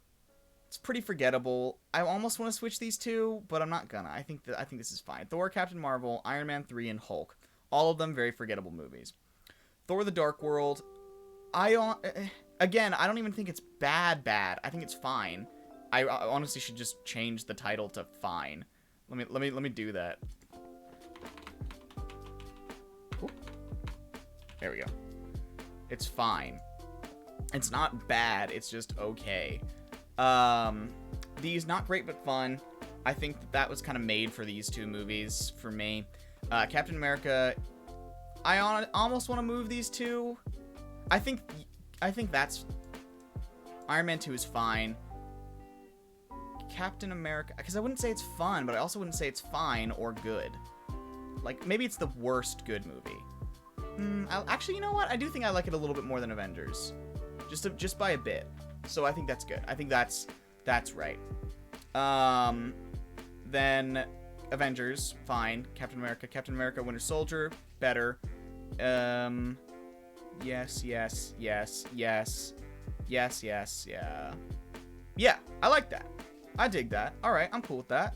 it's pretty forgettable. I almost want to switch these two, but I'm not gonna. I think this is fine. Thor, Captain Marvel, Iron Man 3, and Hulk. All of them very forgettable movies. Thor: The Dark World. Again, I don't even think it's bad. I think it's fine. I honestly should just change the title to fine. Let me do that. Ooh. There we go. It's fine. It's not bad. It's just okay. These not great but fun. I think that was kind of made for these two movies for me. Captain America. I almost want to move these two. I think that's Iron Man 2 is fine. Captain America, because I wouldn't say it's fun, but I also wouldn't say it's fine or good. Like, maybe it's the worst good movie. Actually, you know what? I do think I like it a little bit more than Avengers, just by a bit. So I think that's good. I think that's right. Then Avengers, fine. Captain America, Winter Soldier, better. Yes, yeah. Yeah, I like that. I dig that. All right, I'm cool with that.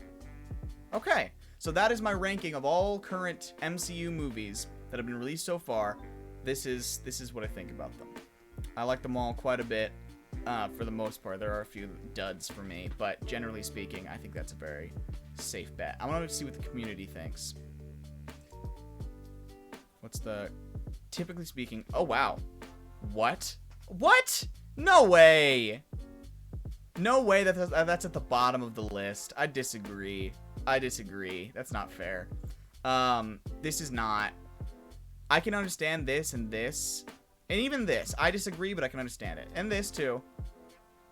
Okay, so that is my ranking of all current MCU movies that have been released so far. This is what I think about them. I like them all quite a bit. For the most part, there are a few duds for me, but generally speaking, I think that's a very safe bet. I want to see what the community thinks. What's the... Typically speaking... Oh, wow. What? What? No way! No way that's at the bottom of the list. I disagree. That's not fair. This is not... I can understand this and this. And even this. I disagree, but I can understand it. And this, too.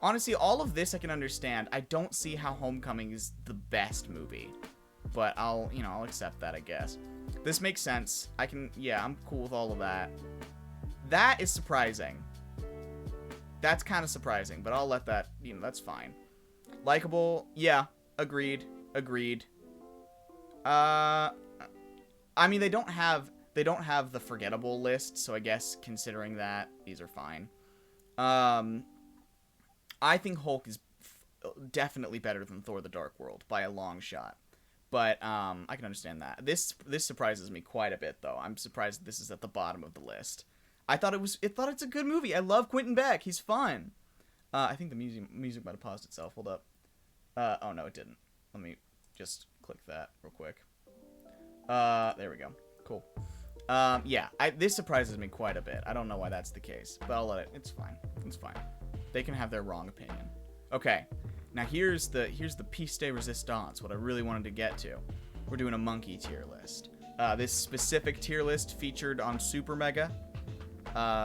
Honestly, all of this I can understand. I don't see how Homecoming is the best movie. But I'll accept that, I guess. This makes sense. I'm cool with all of that. That is surprising. That's kind of surprising, but I'll let that, that's fine. Likeable, yeah, agreed. I mean, they don't have the forgettable list, so I guess considering that, these are fine. I think Hulk is definitely better than Thor: The Dark World by a long shot. But I can understand that. This surprises me quite a bit, though. I'm surprised this is at the bottom of the list. I thought it's a good movie. I love Quentin Beck. He's fun. I think the music might have paused itself. Hold up. Oh no, it didn't. Let me just click that real quick. There we go. Cool. Yeah, this surprises me quite a bit. I don't know why that's the case, but I'll let it. It's fine. It's fine. They can have their wrong opinion. Okay. Now here's the piece de resistance, what I really wanted to get to. We're doing a monkey tier list. This specific tier list featured on Super Mega.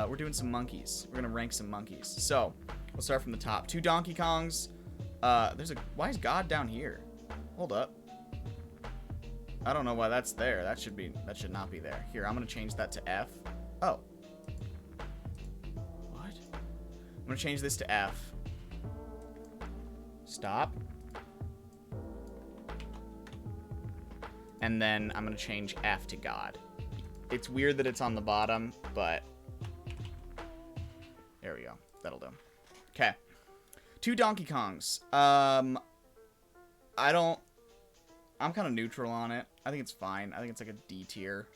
We're doing some monkeys. We're gonna rank some monkeys. So, we'll start from the top. 2 Donkey Kongs. Why is God down here? Hold up. I don't know why that's there. That should not be there. Here, I'm gonna change that to F. Oh. What? I'm gonna change this to F. Stop. And then I'm going to change F to God. It's weird that it's on the bottom, but there we go. That'll do. Okay. 2 Donkey Kongs. I'm kind of neutral on it. I think it's fine. I think it's like a D tier.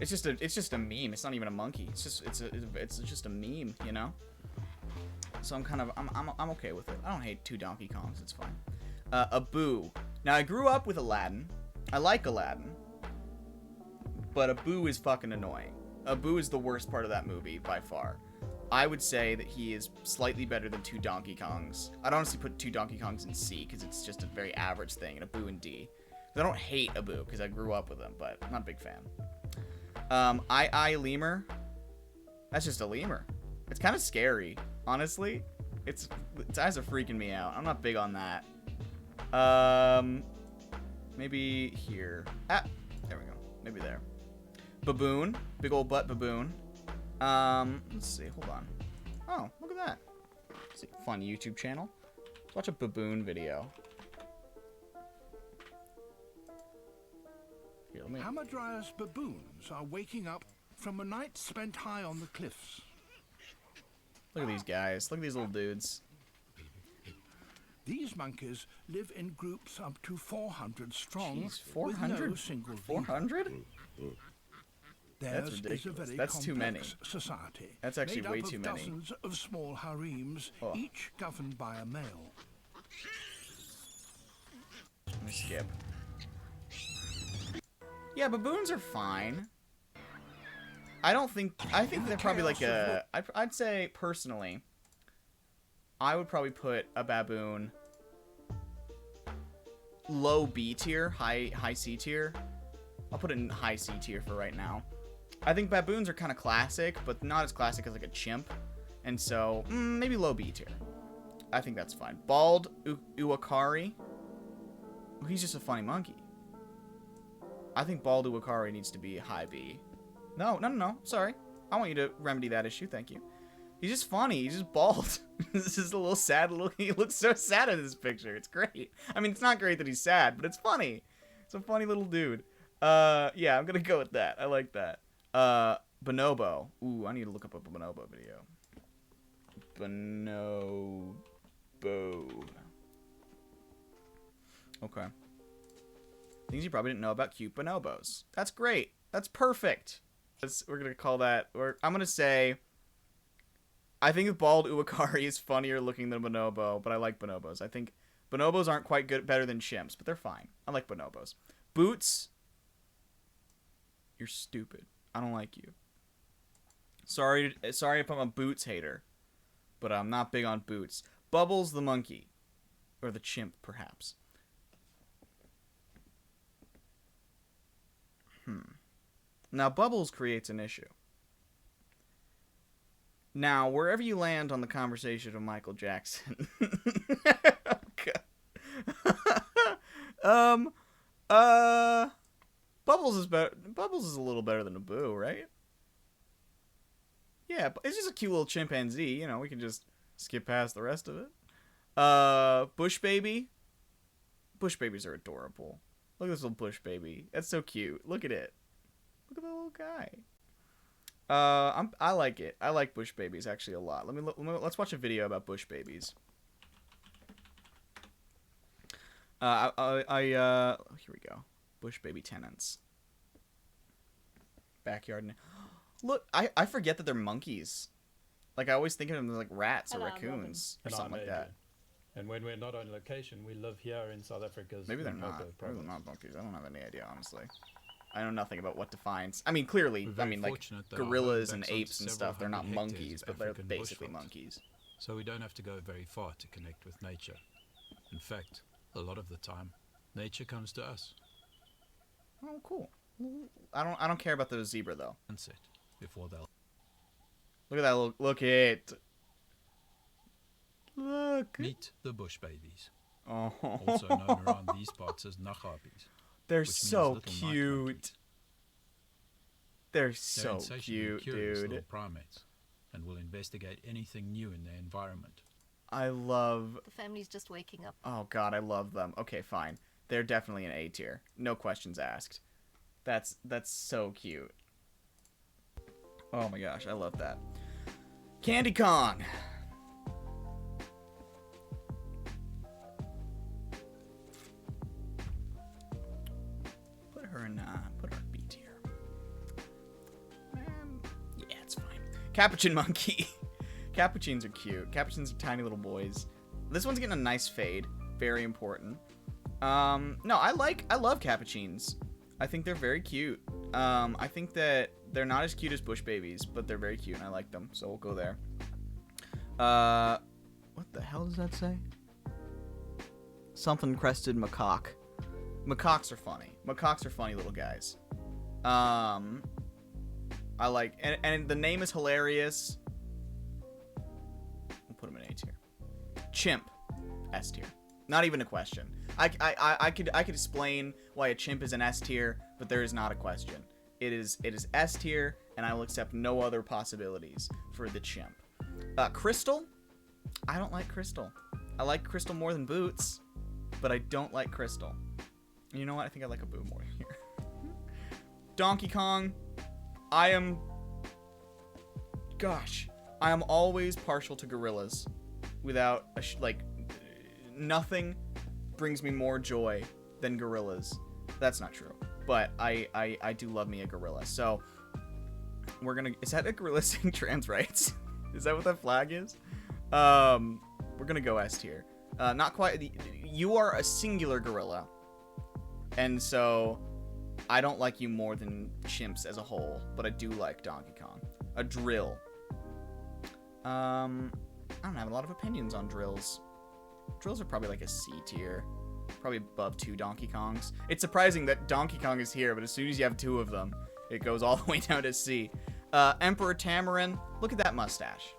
It's just a meme. It's not even a monkey. It's just a meme, you know? So I'm okay with it. I don't hate 2 Donkey Kongs. It's fine. Abu. Now I grew up with Aladdin. I like Aladdin, but Abu is fucking annoying. Abu is the worst part of that movie by far. I would say that he is slightly better than 2 Donkey Kongs. I'd honestly put 2 Donkey Kongs in C because it's just a very average thing, and Abu in D. I don't hate Abu because I grew up with him, but I'm not a big fan. I Lemur. That's just a lemur. It's kind of scary, honestly. Its eyes are freaking me out. I'm not big on that. Maybe here. Ah, there we go. Maybe there. Baboon. Big old butt baboon. Let's see. Hold on. Oh, look at that. It's a fun YouTube channel. Let's watch a baboon video. Here, let me... Hamadryas baboons are waking up from a night spent high on the cliffs. Look at these guys. Look at these little dudes. These monkeys live in groups up to 400 strong. Jeez, 400? With no single 400? Theirs That's ridiculous. is a very That's too many. society. That's actually made way up too of many. Dozens of small harems, each governed by a male. Let me skip. Yeah, baboons are fine. I think they're probably like I'd say personally, I would probably put a baboon low B tier, high C tier. I'll put it in high C tier for right now. I think baboons are kind of classic, but not as classic as like a chimp. And so, maybe low B tier. I think that's fine. Bald Uwakari. He's just a funny monkey. I think Bald Uwakari needs to be high B. No. Sorry. I want you to remedy that issue. Thank you. He's just funny. He's just bald. This is a little sad. He looks so sad in this picture. It's great. I mean, it's not great that he's sad, but it's funny. It's a funny little dude. Yeah, I'm gonna go with that. I like that. Bonobo. Ooh, I need to look up a Bonobo video. Bonobo. Okay. Things you probably didn't know about cute bonobos. That's great. That's perfect. We're gonna call that. I'm gonna say. I think the bald Uwakari is funnier looking than bonobo, but I like bonobos. I think bonobos aren't quite better than chimps, but they're fine. I like bonobos. Boots. You're stupid. I don't like you. Sorry if I'm a Boots hater, but I'm not big on Boots. Bubbles the monkey, or the chimp, perhaps. Now, Bubbles creates an issue. Now, wherever you land on the conversation of Michael Jackson. Bubbles is better. Bubbles is a little better than Abu, right? Yeah, it's just a cute little chimpanzee. You know, we can just skip past the rest of it. Bush Baby. Bush babies are adorable. Look at this little Bush Baby. That's so cute. Look at it. Look at the little guy. I like it. I like bush babies actually a lot. Let's watch a video about bush babies. Here we go. Bush baby tenants. Backyard. Look, I forget that they're monkeys. Like, I always think of them as like rats or raccoons or something like that. And when we're not on location, we live here in South Africa's Maybe they're Limpopo not. Maybe province. they're not monkeys. I don't have any idea, honestly. I know nothing about what defines. I mean, clearly, We're very like fortunate that our gorillas home and backs onto apes and several stuff, they're not hundred hectares monkeys, of but they're African basically bushveld. monkeys. So we don't have to go very far to connect with nature. In fact, a lot of the time, nature comes to us. Oh, cool. I don't care about the zebra though. Sunset before they'll Look at that. Look it. Look. meet the bush babies, Oh. also known around these parts as nachapis. They're which means so little night cute. monkeys. They're They're so insatiably cute, curious dude. little primates, and will investigate anything new in their environment. I love. The family's just waking up. Oh god, I love them. Okay, fine. They're definitely an A tier. No questions asked. That's so cute. Oh my gosh, I love that. Candy Kong. Put her in B tier. Yeah, it's fine. Capuchin Monkey. Capuchins are cute. Capuchins are tiny little boys. This one's getting a nice fade. Very important. No, I love Capuchins. I think they're very cute. I think that they're not as cute as bush babies, but they're very cute and I like them, so we'll go there. What the hell does that say? Something crested macaque. Macaques are funny. Macaques are funny little guys. I like, and the name is hilarious. We'll put him in A tier. Chimp, S tier. Not even a question. I could explain why a chimp is an S tier, but there is not a question. It is S tier, and I will accept no other possibilities for the chimp. Crystal, I don't like Crystal. I like Crystal more than Boots, but I don't like Crystal. You know what? I think I like a Boo more here. Donkey Kong, I am always partial to gorillas. Without nothing brings me more joy than gorillas. That's not true, but I do love me a gorilla. So we're gonna. Is that a gorilla saying trans rights? Is that what that flag is? We're gonna go S tier. Not quite. You are a singular gorilla, and so I don't like you more than chimps as a whole, but I do like Donkey Kong. A drill. I don't have a lot of opinions on drills. Drills are probably like a C tier. Probably above 2 Donkey Kongs. It's surprising that Donkey Kong is here, but as soon as you have 2 of them, it goes all the way down to C. Emperor Tamarin, look at that mustache.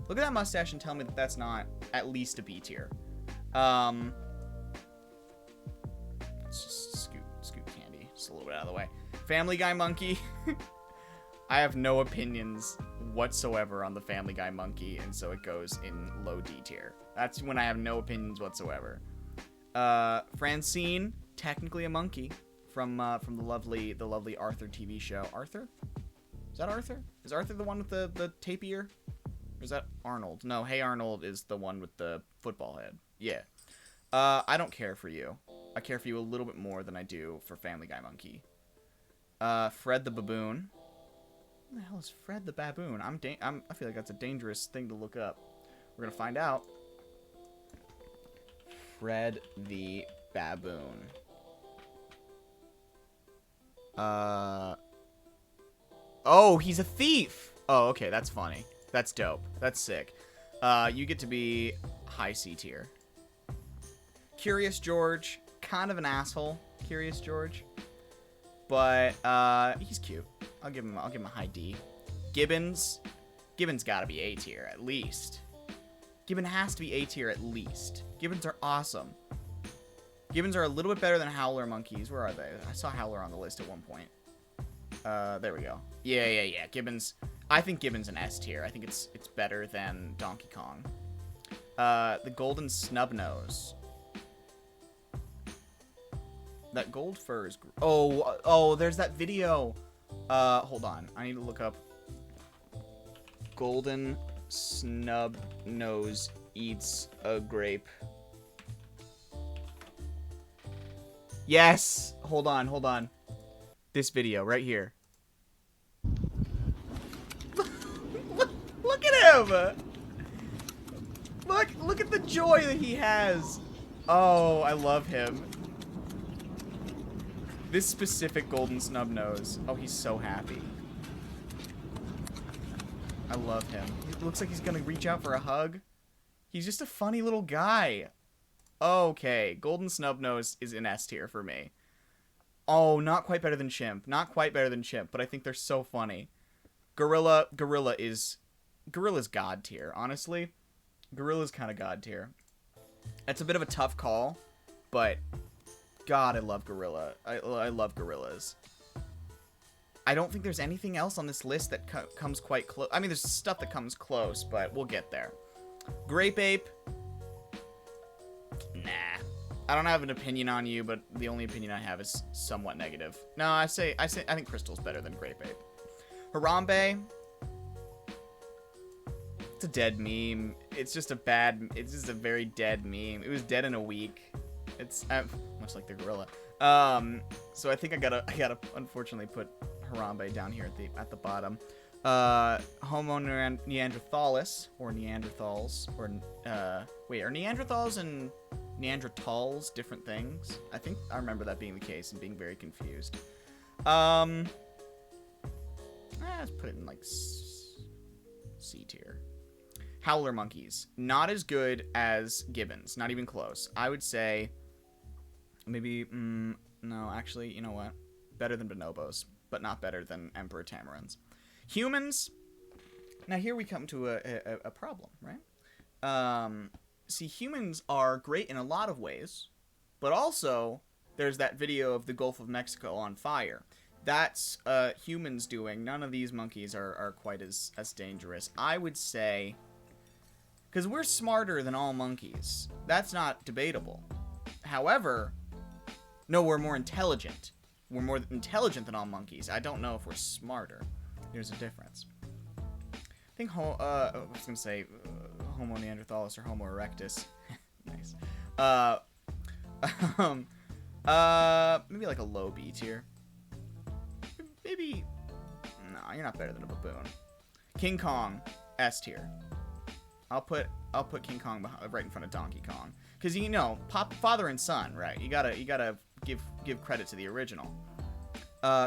Look at that mustache and tell me that that's not at least a B tier. Let's just scoot candy just a little bit out of the way. Family Guy Monkey. I have no opinions whatsoever on the Family Guy Monkey, and so it goes in low D tier. That's when I have no opinions whatsoever. Francine, technically a monkey from the lovely Arthur TV show. Arthur? Is that Arthur? Is Arthur the one with the tapier? Or is that Arnold? No, Hey Arnold is the one with the football head. Yeah. I don't care for you. I care for you a little bit more than I do for Family Guy Monkey. Fred the Baboon. Who the hell is Fred the Baboon? I feel like that's a dangerous thing to look up. We're gonna find out. Fred the Baboon. Oh, he's a thief. Oh, okay, that's funny. That's dope. That's sick. You get to be high C tier. Curious George, kind of an asshole. Curious George, but he's cute. I'll give him a high D. Gibbons gotta be A tier at least. Gibbon has to be A tier at least. Gibbons are awesome. Gibbons are a little bit better than Howler monkeys. Where are they? I saw Howler on the list at one point. There we go. Yeah. Gibbons. I think Gibbons an S tier. I think it's better than Donkey Kong. The Golden Snubnose. That gold fur is... Oh, there's that video. Hold on. I need to look up golden snub nose eats a grape. Yes! Hold on, hold on. This video right here. Look at him! Look at the joy that he has. Oh, I love him. This specific golden snub nose. Oh, he's so happy. I love him. It looks like he's gonna reach out for a hug. He's just a funny little guy. Okay, golden snub nose is in S tier for me. Oh, not quite better than Chimp. Not quite better than Chimp, but I think they're so funny. Gorilla's god tier, honestly. Gorilla's kind of god tier. It's a bit of a tough call, but God, I love Gorilla. I love gorillas. I don't think there's anything else on this list that comes quite close. I mean, there's stuff that comes close, but we'll get there. Grape Ape. Nah. I don't have an opinion on you, but the only opinion I have is somewhat negative. No, I think Crystal's better than Grape Ape. Harambe. It's a dead meme. It's just a very dead meme. It was dead in a week. It's much like the gorilla. So I think I gotta unfortunately put Harambe down here at the bottom. Homo neanderthalis, or Neanderthals, or wait, are Neanderthals and Neanderthals different things? I think I remember that being the case and being very confused. Let's put it in like C tier. Howler monkeys, not as good as gibbons, not even close. I would say maybe no, actually, you know what? Better than bonobos, but not better than emperor tamarins. Humans. Now here we come to a problem, right? See, humans are great in a lot of ways, but also there's that video of the Gulf of Mexico on fire. That's humans doing. None of these monkeys are quite as dangerous. I would say, because we're smarter than all monkeys. That's not debatable. However, no, we're more intelligent. We're more intelligent than all monkeys. I don't know if we're smarter. There's a difference. I think I was gonna say Homo neanderthalis or Homo erectus. Nice. Maybe like a low B tier. Maybe. No, you're not better than a baboon. King Kong, S tier. I'll put King Kong right in front of Donkey Kong, because you know, father and son, right? You gotta give credit to the original.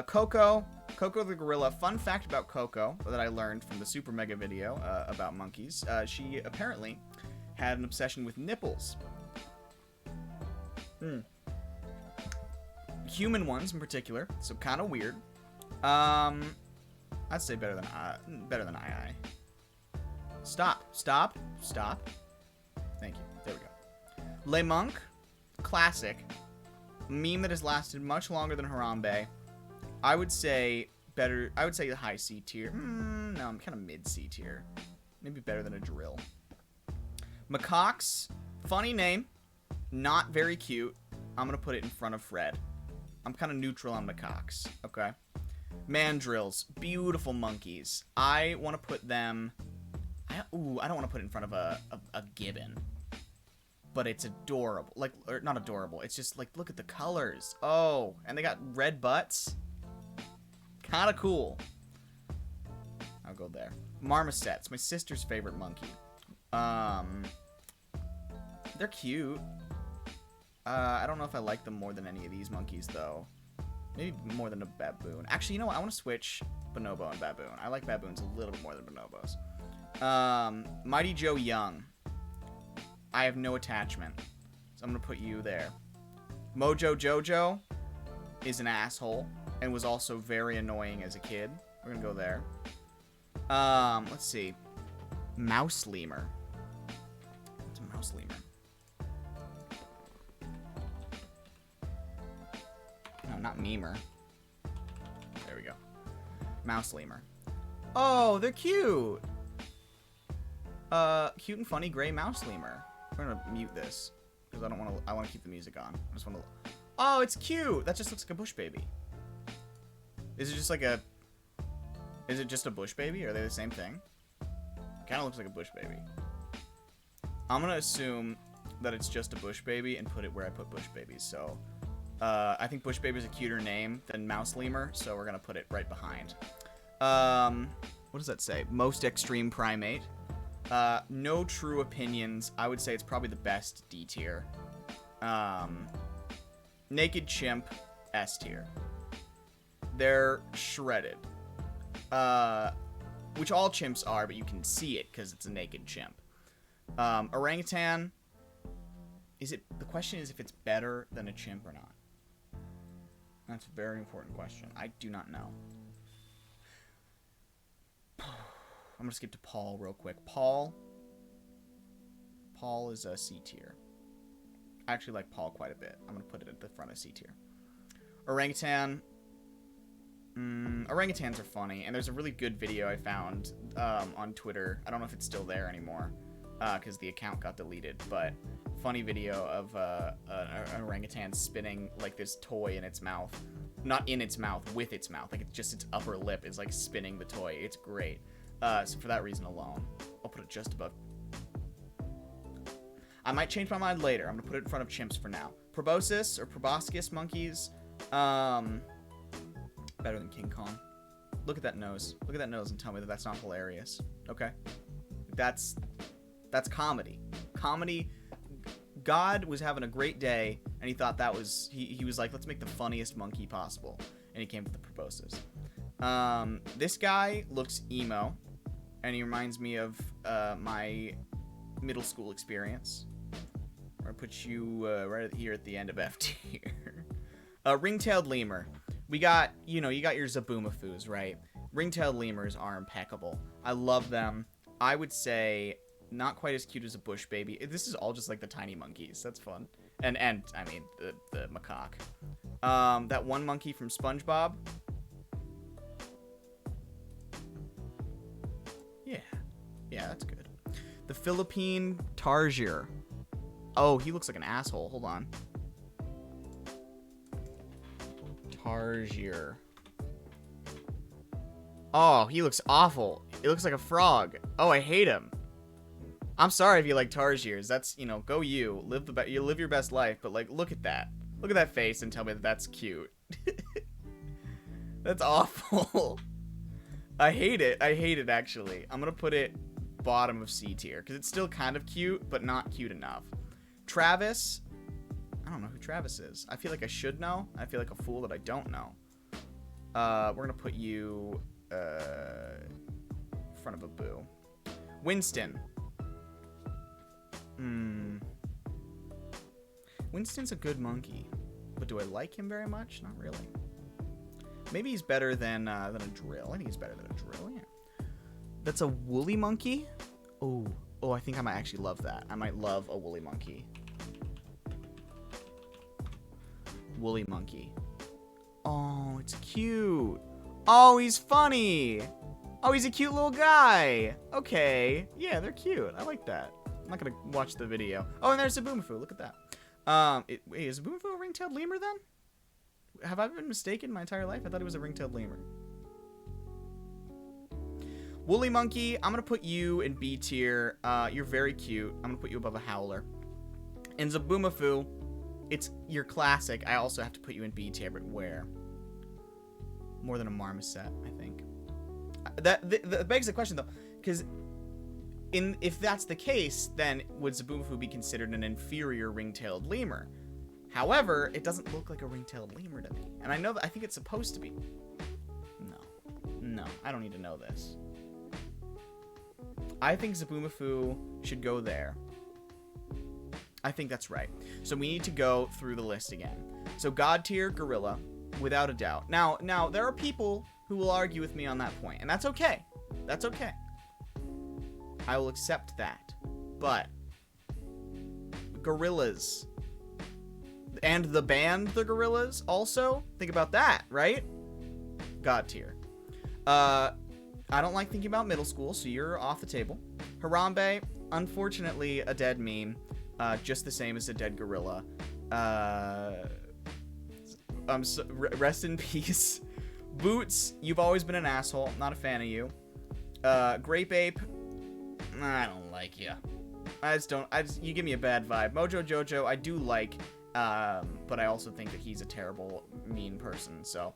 Coco the gorilla. Fun fact about Coco that I learned from the Super Mega video about monkeys. She apparently had an obsession with nipples. Human ones in particular, so kind of weird. I'd say better than I. Stop. Thank you. There we go. Le Monk, classic. Meme that has lasted much longer than Harambe. I would say better. I would say the high C tier. No, I'm kind of mid C tier. Maybe better than a drill. Macaques, funny name, not very cute. I'm gonna put it in front of Fred. I'm kind of neutral on macaques. Okay. Mandrills, beautiful monkeys. I want to put them. I don't want to put it in front of a gibbon. But it's adorable. Like, or not adorable. It's just like, look at the colors. Oh, and they got red butts. Kind of cool. I'll go there. Marmosets, my sister's favorite monkey. They're cute. I don't know if I like them more than any of these monkeys, though. Maybe more than a baboon. Actually, you know what? I want to switch bonobo and baboon. I like baboons a little bit more than bonobos. Mighty Joe Young. I have no attachment, so I'm gonna put you there. Mojo Jojo is an asshole and was also very annoying as a kid. We're gonna go there. Let's see. Mouse Lemur. What's a mouse lemur? No, not memer. There we go. Mouse lemur. Oh, they're cute. Cute and funny gray mouse lemur. We're gonna mute this because I want to keep the music on. I just want to. Oh, it's cute. That just looks like a bush baby. Is it just a bush baby? Are they the same thing? Kind of looks like a bush baby. I'm gonna assume that it's just a bush baby and put it where I put bush babies. So, I think bush baby is a cuter name than mouse lemur, so we're gonna put it right behind. What does that say? Most extreme primate. No true opinions. I would say it's probably the best D tier. Naked chimp, S tier. They're shredded. Which all chimps are, but you can see it because it's a naked chimp. Orangutan. The question is if it's better than a chimp or not. That's a very important question. I do not know. I'm gonna skip to Paul real quick. Paul is a C tier. I actually like Paul quite a bit. I'm gonna put it at the front of C tier. Orangutan. Orangutans are funny, and there's a really good video I found on Twitter. I don't know if it's still there anymore because the account got deleted, but funny video of an orangutan spinning like this toy in its mouth. Not in its mouth, with its mouth. Like, it's just its upper lip is like spinning the toy. It's great. So for that reason alone, I'll put it just above. I might change my mind later. I'm gonna put it in front of chimps for now. Proboscis or proboscis monkeys. Better than King Kong. Look at that nose. Look at that nose and tell me that that's not hilarious. Okay? That's comedy. Comedy. God was having a great day, and he thought that was... He was like, let's make the funniest monkey possible. And he came with the proboscis. This guy looks emo, and he reminds me of my middle school experience. I put you right here at the end of F tier. Ring-tailed lemur. We got, you got your Zaboomafus, right? Ring-tailed lemurs are impeccable. I love them. I would say not quite as cute as a bush baby. This is all just like the tiny monkeys. That's fun. And I mean, the macaque. That one monkey from SpongeBob. Yeah, that's good. The Philippine Tarsier. Oh, he looks like an asshole. Hold on. Tarsier. Oh, he looks awful. He looks like a frog. Oh, I hate him. I'm sorry if you like Tarsiers. That's, go you. You live your best life, but like, look at that. Look at that face and tell me that that's cute. That's awful. I hate it. I hate it, actually. I'm gonna put it bottom of C tier, because it's still kind of cute, but not cute enough. Travis. I don't know who Travis is. I feel like I should know. I feel like a fool that I don't know. We're gonna put you in front of a boo. Winston. Winston's a good monkey, but do I like him very much? Not really. Maybe he's better than a drill. I think he's better than a drill. Yeah. That's a woolly monkey. Oh, I think I might actually love that. I might love a woolly monkey. Woolly monkey. Oh, it's cute. Oh, he's funny. Oh, he's a cute little guy. Okay. Yeah, they're cute. I like that. I'm not going to watch the video. Oh, and there's Zaboomafoo. Look at that. Wait, is Zaboomafoo a ring-tailed lemur then? Have I been mistaken my entire life? I thought he was a ring-tailed lemur. Woolly monkey. I'm going to put you in B tier. You're very cute. I'm going to put you above a howler. And Zaboomafoo. It's your classic. I also have to put you in B tier, but where? More than a marmoset, I think. That begs the question, though, because if that's the case, then would Zaboomafoo be considered an inferior ring-tailed lemur? However, it doesn't look like a ring-tailed lemur to me, and I think it's supposed to be. No, I don't need to know this. I think Zaboomafoo should go there. I think that's right. So we need to go through the list again. So God tier, gorilla, without a doubt. Now there are people who will argue with me on that point, and that's okay. That's okay. I will accept that. But gorillas and the band The Gorillas also, think about that, right? God tier. I don't like thinking about middle school, so you're off the table. Harambe, unfortunately a dead meme. Just the same as a dead gorilla. Rest in peace. Boots, you've always been an asshole. Not a fan of you. Grape Ape, I don't like you. You give me a bad vibe. Mojo Jojo, I do like, but I also think that he's a terrible, mean person. So,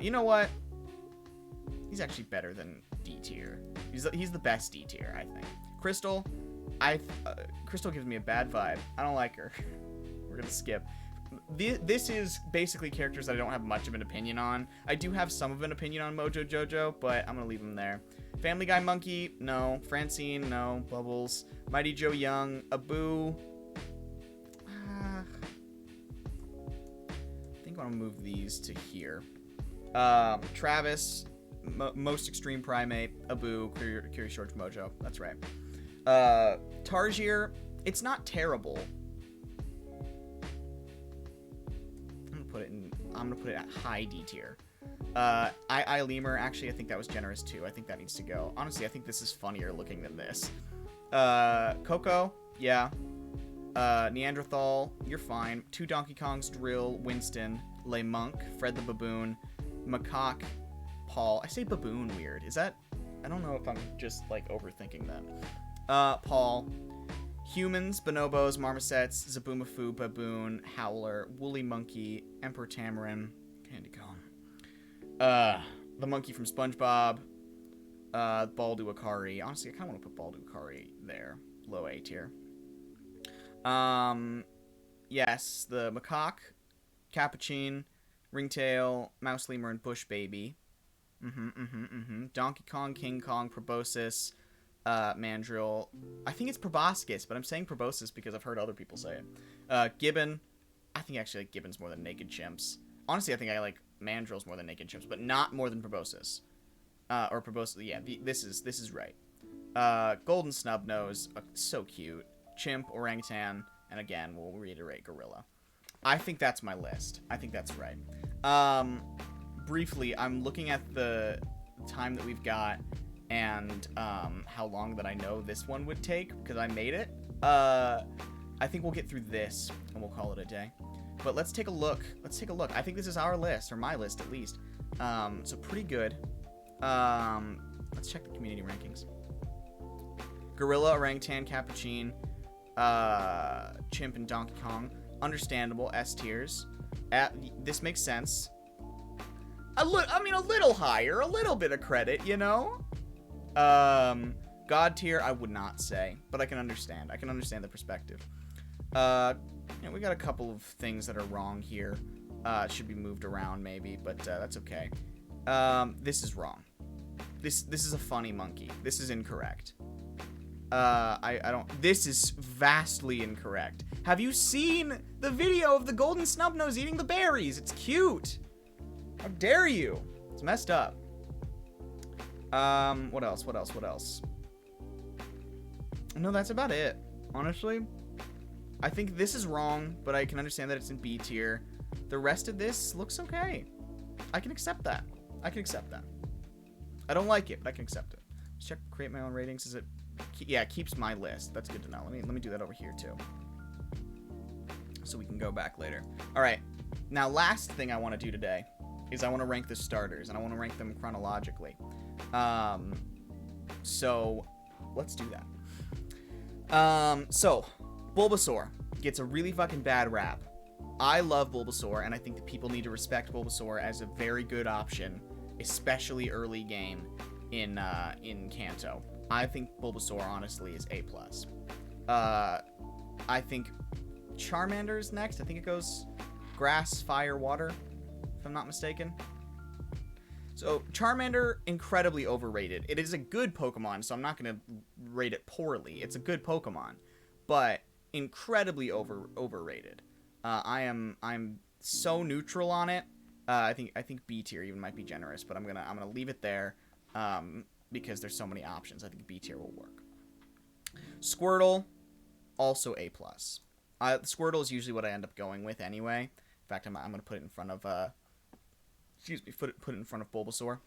you know what? He's actually better than D tier. He's the best D tier, I think. Crystal, Crystal gives me a bad vibe. I don't like her. We're gonna skip. This is basically characters that I don't have much of an opinion on. I do have some of an opinion on Mojo Jojo, but I'm gonna leave him there. Family Guy Monkey, no. Francine, no. Bubbles. Mighty Joe Young. Abu. I think I'm gonna move these to here. Travis. Most Extreme Primate. Abu. Curious George Mojo. That's right. Targier. It's not terrible. I'm gonna put it at high D tier. I Lemur, actually, I think that was generous too. I think that needs to go. Honestly, I think this is funnier looking than this. Coco, yeah. Neanderthal, you're fine. 2 Donkey Kongs, Drill, Winston, Le Monk, Fred the Baboon, Macaque, Paul. I say baboon weird. Is that? I don't know if I'm just like overthinking that. Paul. Humans, Bonobos, Marmosets, Zaboomafoo, Baboon, Howler, Woolly Monkey, Emperor Tamarin, Candy Cone. The monkey from SpongeBob, Baldu Akari. Honestly, I kind of want to put Baldu Akari there. Low A tier. Yes, the Macaque, Capuchin, Ringtail, Mouse Lemur, and Bush Baby. Donkey Kong, King Kong, Proboscis, Mandrill. I think it's Proboscis, but I'm saying Proboscis because I've heard other people say it. Gibbon. I think actually like Gibbon's more than Naked Chimps. Honestly, I think I like Mandrills more than Naked Chimps, but not more than Proboscis. Or Proboscis. Yeah, this is right. Golden Snubnose, so cute. Chimp, Orangutan, and again, we'll reiterate Gorilla. I think that's my list. I think that's right. Briefly, I'm looking at the time that we've got and how long that I know this one would take because I made it. I think we'll get through this and we'll call it a day. But let's take a look. I think this is our list, or my list at least. So pretty good. Let's check the community rankings. Gorilla, Orangutan, Capuchin, Chimp, and Donkey Kong. Understandable, S tiers. This makes sense. A little higher, a little bit of credit, you know? God tier, I would not say, but I can understand. I can understand the perspective. We got a couple of things that are wrong here. Should be moved around maybe, but that's okay. This is wrong. This is a funny monkey. This is incorrect. This is vastly incorrect. Have you seen the video of the golden snubnose eating the berries? It's cute. How dare you? It's messed up. What else? No, that's about it. Honestly, I think this is wrong, but I can understand that it's in B tier. The rest of this looks okay. I can accept that. I don't like it, but I can accept it. Let's check create my own ratings. Is it? Yeah, it keeps my list. That's good to know. Let me do that over here too, so we can go back later. All right. Now, last thing I want to do today is I want to rank the starters, and I want to rank them chronologically. So let's do that. So Bulbasaur gets a really fucking bad rap. I love Bulbasaur, and I think that people need to respect Bulbasaur as a very good option, especially early game in Kanto. I think Bulbasaur honestly is A+. I think Charmander is next. I think it goes grass, fire, water, if I'm not mistaken. So Charmander, incredibly overrated. It is a good Pokemon, so I'm not going to rate it poorly. It's a good Pokemon, but incredibly overrated. I'm so neutral on it. I think B tier even might be generous, but I'm gonna leave it there because there's so many options. I think B tier will work. Squirtle, also A+. Squirtle is usually what I end up going with anyway. In fact, I'm gonna put it in front of put it in front of Bulbasaur.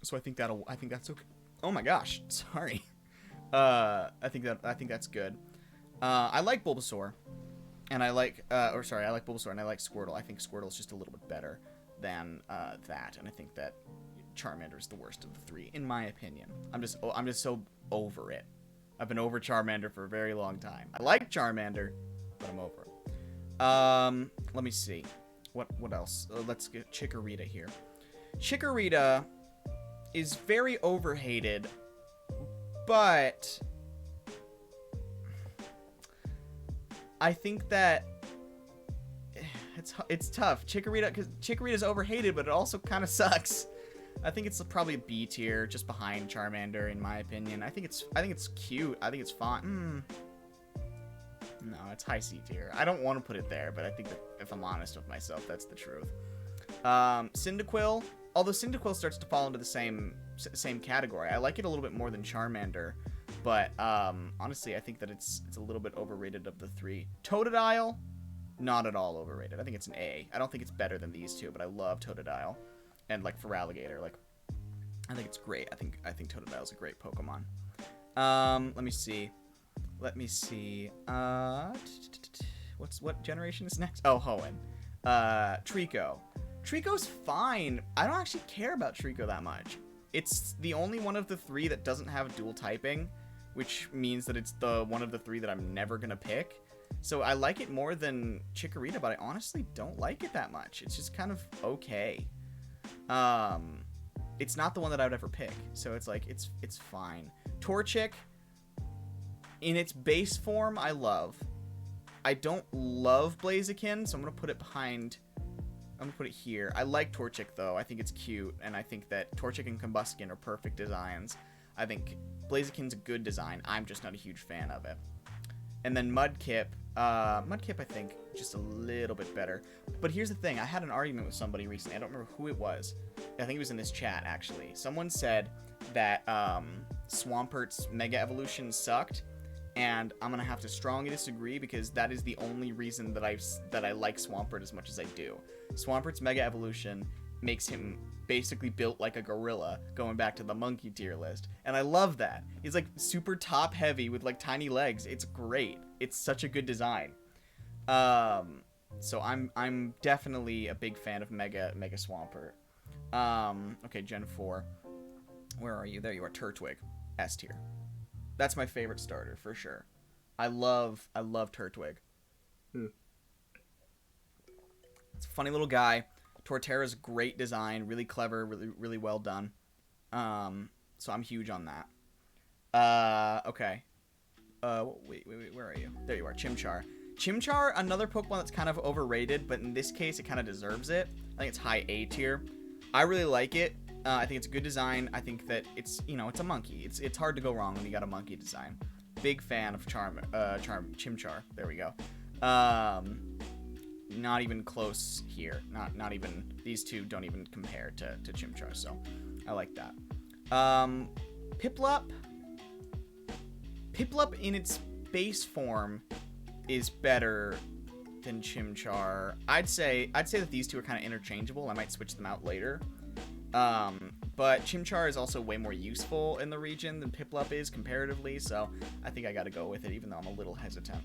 So I think that's okay. Oh my gosh, sorry. I think that's good. I like Bulbasaur, and I like Bulbasaur and I like Squirtle. I think Squirtle is just a little bit better than that, and I think that Charmander's the worst of the three, in my opinion. I'm just so over it. I've been over Charmander for a very long time. I like Charmander, but I'm over it. Let me see. What else? Let's get Chikorita here. Chikorita is very overhated, but I think that it's tough. Because Chikorita's overhated, but it also kind of sucks. I think it's probably a B tier, just behind Charmander, in my opinion. I think it's cute. I think it's fun. No, it's high C tier. I don't want to put it there, but I think that if I'm honest with myself, that's the truth. Cyndaquil, although Cyndaquil starts to fall into the same category. I like it a little bit more than Charmander, but honestly, I think that it's a little bit overrated of the three. Totodile, not at all overrated. I think it's an A. I don't think it's better than these two, but I love Totodile. And like Feraligatr, like I think it's great. I think Totodile's a great Pokemon. Let me see. What generation is next? Oh, Hoenn. Trico. Trico's fine. I don't actually care about Trico that much. It's the only one of the three that doesn't have dual typing, which means that it's the one of the three that I'm never gonna pick. So I like it more than Chikorita, but I honestly don't like it that much. It's just kind of okay. It's not the one that I would ever pick, so it's like it's fine. Torchic, in its base form, I love. I don't love Blaziken, so I'm gonna put it behind. I'm gonna put it here. I like Torchic though. I think it's cute, and I think that Torchic and Combusken are perfect designs. I think Blaziken's a good design. I'm just not a huge fan of it. And then Mudkip. Mudkip, I think, just a little bit better. But here's the thing. I had an argument with somebody recently. I don't remember who it was. I think it was in this chat, actually. Someone said that Swampert's Mega Evolution sucked. And I'm going to have to strongly disagree because that is the only reason that I like Swampert as much as I do. Swampert's Mega Evolution makes him basically built like a gorilla, going back to the monkey tier list. And I love that. He's like super top heavy with like tiny legs. It's great. It's such a good design. So I'm definitely a big fan of Mega Swampert. Okay, Gen 4. Where are you? There you are. Turtwig. S tier. That's my favorite starter for sure. I love Turtwig. It's a funny little guy. Torterra's great design, really clever, really well done. So I'm huge on that. Okay. Wait, where are you? There you are, Chimchar. Chimchar, another Pokemon that's kind of overrated, but in this case, it kind of deserves it. I think it's high A tier. I really like it. I think it's a good design. I think that it's a monkey. It's hard to go wrong when you got a monkey design. Big fan of Chimchar. There we go. Not even close here. Not even, these two don't even compare to Chimchar, so I like that. Piplup in its base form is better than Chimchar. I'd say that these two are kind of interchangeable. I might switch them out later. But Chimchar is also way more useful in the region than Piplup is comparatively, so I think I gotta go with it, even though I'm a little hesitant.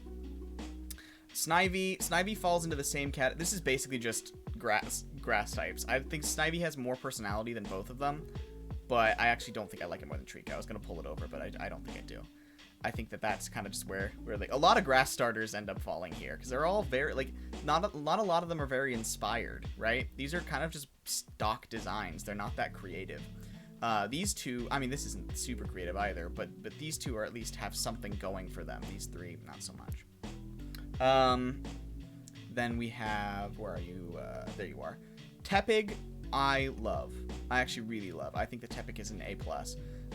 Snivy falls into the same cat. This is basically just grass types. I think Snivy has more personality than both of them, but I actually don't think I like it more than Trico. I was gonna pull it over, but I don't think I do. I think that's kind of just where like a lot of grass starters end up falling here because they're all very like not a lot of them are very inspired, right? These are kind of just stock designs. They're not that creative. These two, I mean, this isn't super creative either, but these two are at least have something going for them. These three, not so much. Then we have, where are you? There you are. Tepig, I love. I actually really love. I think the Tepig is an A+.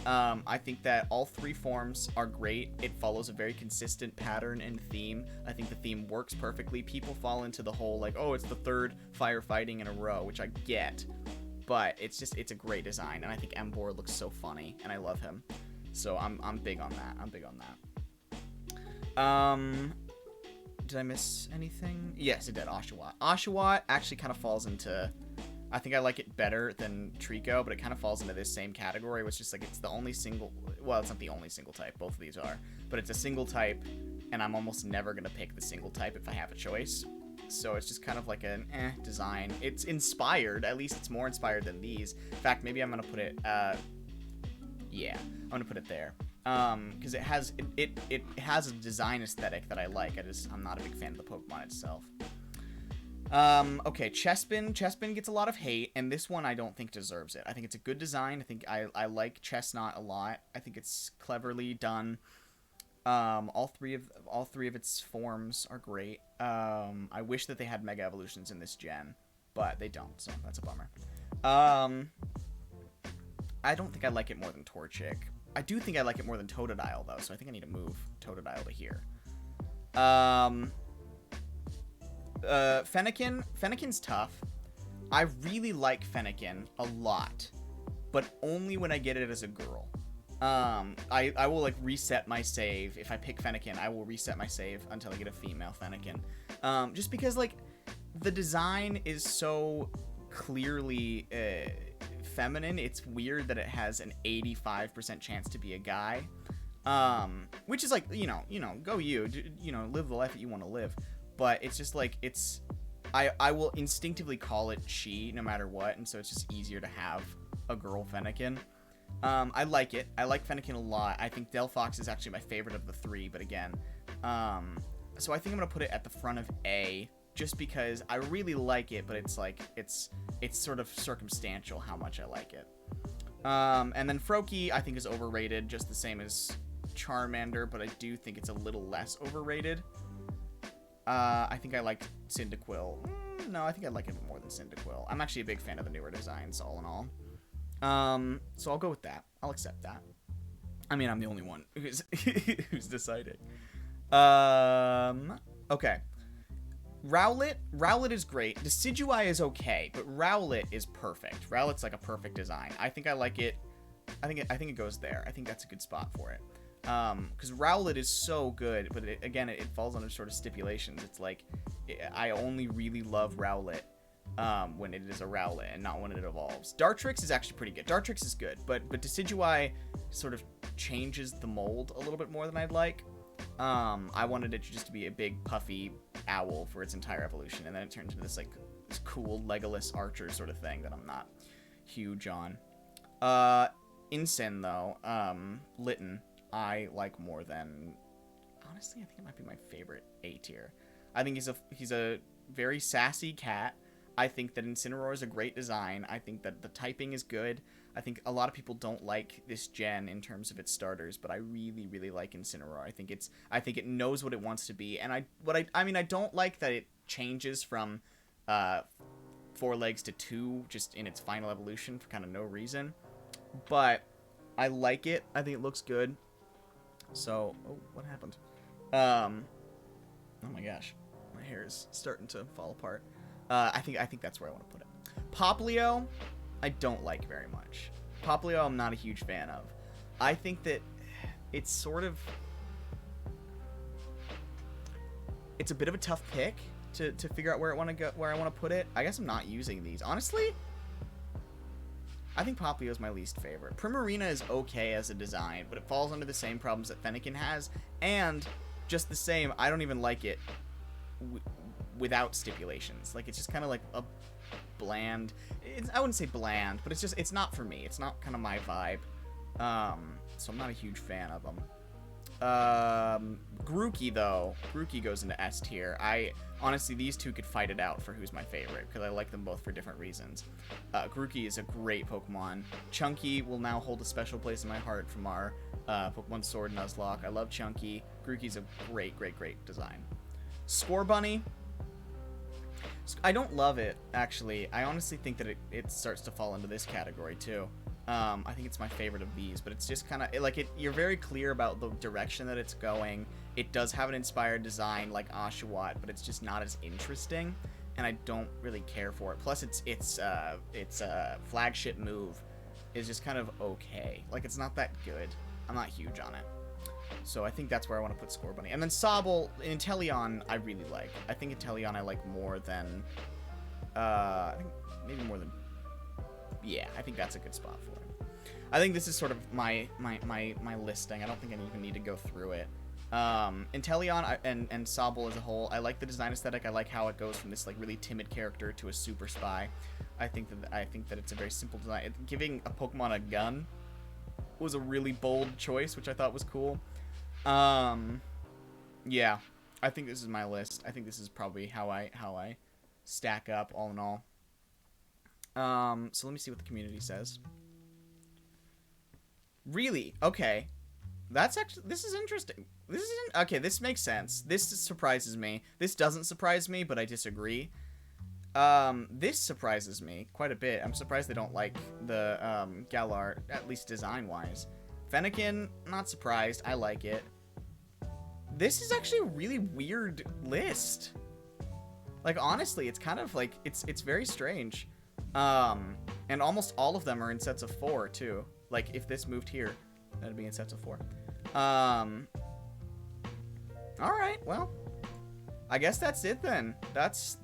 I think that all three forms are great. It follows a very consistent pattern and theme. I think the theme works perfectly. People fall into the whole like, oh, it's the third firefighting in a row, which I get, but it's a great design, and I think Emboar looks so funny, and I love him. So I'm big on that. I'm big on that. Did I miss anything? Yes, it did. Oshawott. Oshawott actually kind of falls into, I think I like it better than Trico, but it kind of falls into this same category, which is like it's the only single, well, it's not the only single type, both of these are, but it's a single type, and I'm almost never going to pick the single type if I have a choice. so it's just kind of like an design. It's inspired, at least it's more inspired than these. In fact, maybe I'm gonna put it, yeah, I'm gonna put it there. Because it has a design aesthetic that I like. I'm not a big fan of the Pokemon itself. Okay, Chespin. Chespin gets a lot of hate, and this one I don't think deserves it. I think it's a good design. I think I like Chestnut a lot. I think it's cleverly done. All three of its forms are great. I wish that they had Mega Evolutions in this gen, but they don't, so that's a bummer. I don't think I like it more than Torchic. I do think I like it more than Totodile, though, so I think I need to move Totodile to here. Fennekin. Fennekin's tough. I really like Fennekin a lot, but only when I get it as a girl. I will, like, reset my save. If I pick Fennekin, I will reset my save until I get a female Fennekin. Just because, like, the design is so clearly feminine. It's weird that it has an 85% chance to be a guy, which is like, you know, go you, live the life that you want to live. But it's just like, I will instinctively call it she no matter what, and so it's just easier to have a girl Fennekin. I like it. I like Fennekin a lot. I think Delphox is actually my favorite of the three, but again, so I think I'm gonna put it at the front of A, just because I really like it, but it's like, it's sort of circumstantial how much I like it. And then Froakie, I think, is overrated, just the same as Charmander, but I do think it's a little less overrated. I think I like Cyndaquil. No, I think I like it more than Cyndaquil. I'm actually a big fan of the newer designs, all in all. So I'll go with that. I'll accept that. I mean, I'm the only one who's deciding. Okay. Rowlet is great. Decidueye is okay, but Rowlet is perfect. Rowlet's like a perfect design. I think I like it. I think it goes there. I think that's a good spot for it. Because Rowlet is so good, but it falls under sort of stipulations. It's like, I only really love Rowlet when it is a Rowlet and not when it evolves. Dartrix is actually pretty good. Dartrix is good, but Decidueye sort of changes the mold a little bit more than I'd like. I wanted it just to be a big puffy owl for its entire evolution, and then it turns into this, like, this cool Legolas archer sort of thing that I'm not huge on. Incin, though, Litten, I like more than, honestly, I think it might be my favorite A tier. I think he's a very sassy cat. I think that Incineroar is a great design. I think that the typing is good. I think a lot of people don't like this gen in terms of its starters, but I really, really like Incineroar. I think it knows what it wants to be, and I don't like that it changes from 4 legs to 2 just in its final evolution for kind of no reason. But I like it. I think it looks good. So, oh, what happened? Oh my gosh, my hair is starting to fall apart. I think that's where I want to put it. Popplio, I don't like very much. Popplio, I'm not a huge fan of. I think that it's sort of, it's a bit of a tough pick to figure out where I want to put it. I guess I'm not using these, honestly. I think Popplio is my least favorite. Primarina is okay as a design, but it falls under the same problems that Fennekin has, and just the same, I don't even like it without stipulations. Like, it's just kind of like a bland, I wouldn't say bland, but it's not for me. It's not kind of my vibe. So I'm not a huge fan of them. Grookey, though. Grookey goes into S tier. Honestly, these two could fight it out for who's my favorite, because I like them both for different reasons. Grookey is a great Pokemon. Chunky will now hold a special place in my heart from our Pokemon Sword Nuzlocke. I love Chunky. Grookey's a great, great, great design. Scorbunny, I don't love it, actually. I honestly think that it starts to fall into this category, too. I think it's my favorite of these, but it's just kind of, you're very clear about the direction that it's going. It does have an inspired design like Oshawott, but it's just not as interesting, and I don't really care for it. Plus, its flagship move is just kind of okay. Like, it's not that good. I'm not huge on it. So I think that's where I want to put Scorbunny. And then Sobble, Inteleon, I really like. I think Inteleon I like more than, I think maybe more than, yeah, I think that's a good spot for it. I think this is sort of my listing. I don't think I even need to go through it. Inteleon and Sobble as a whole, I like the design aesthetic. I like how it goes from this like really timid character to a super spy. I think that it's a very simple design. Giving a Pokemon a gun was a really bold choice, which I thought was cool. Yeah, I think this is my list. I think this is probably how I stack up all in all. So let me see what the community says. Really? Okay. This is interesting. Okay, this makes sense. This surprises me. This doesn't surprise me, but I disagree. This surprises me quite a bit. I'm surprised they don't like the, Galar, at least design-wise. Fennekin, not surprised. I like it. This is actually a really weird list. Like, honestly, it's kind of like, it's very strange. And almost all of them are in sets of 4, too. Like, if this moved here, that'd be in sets of 4. Alright, well, I guess that's it then.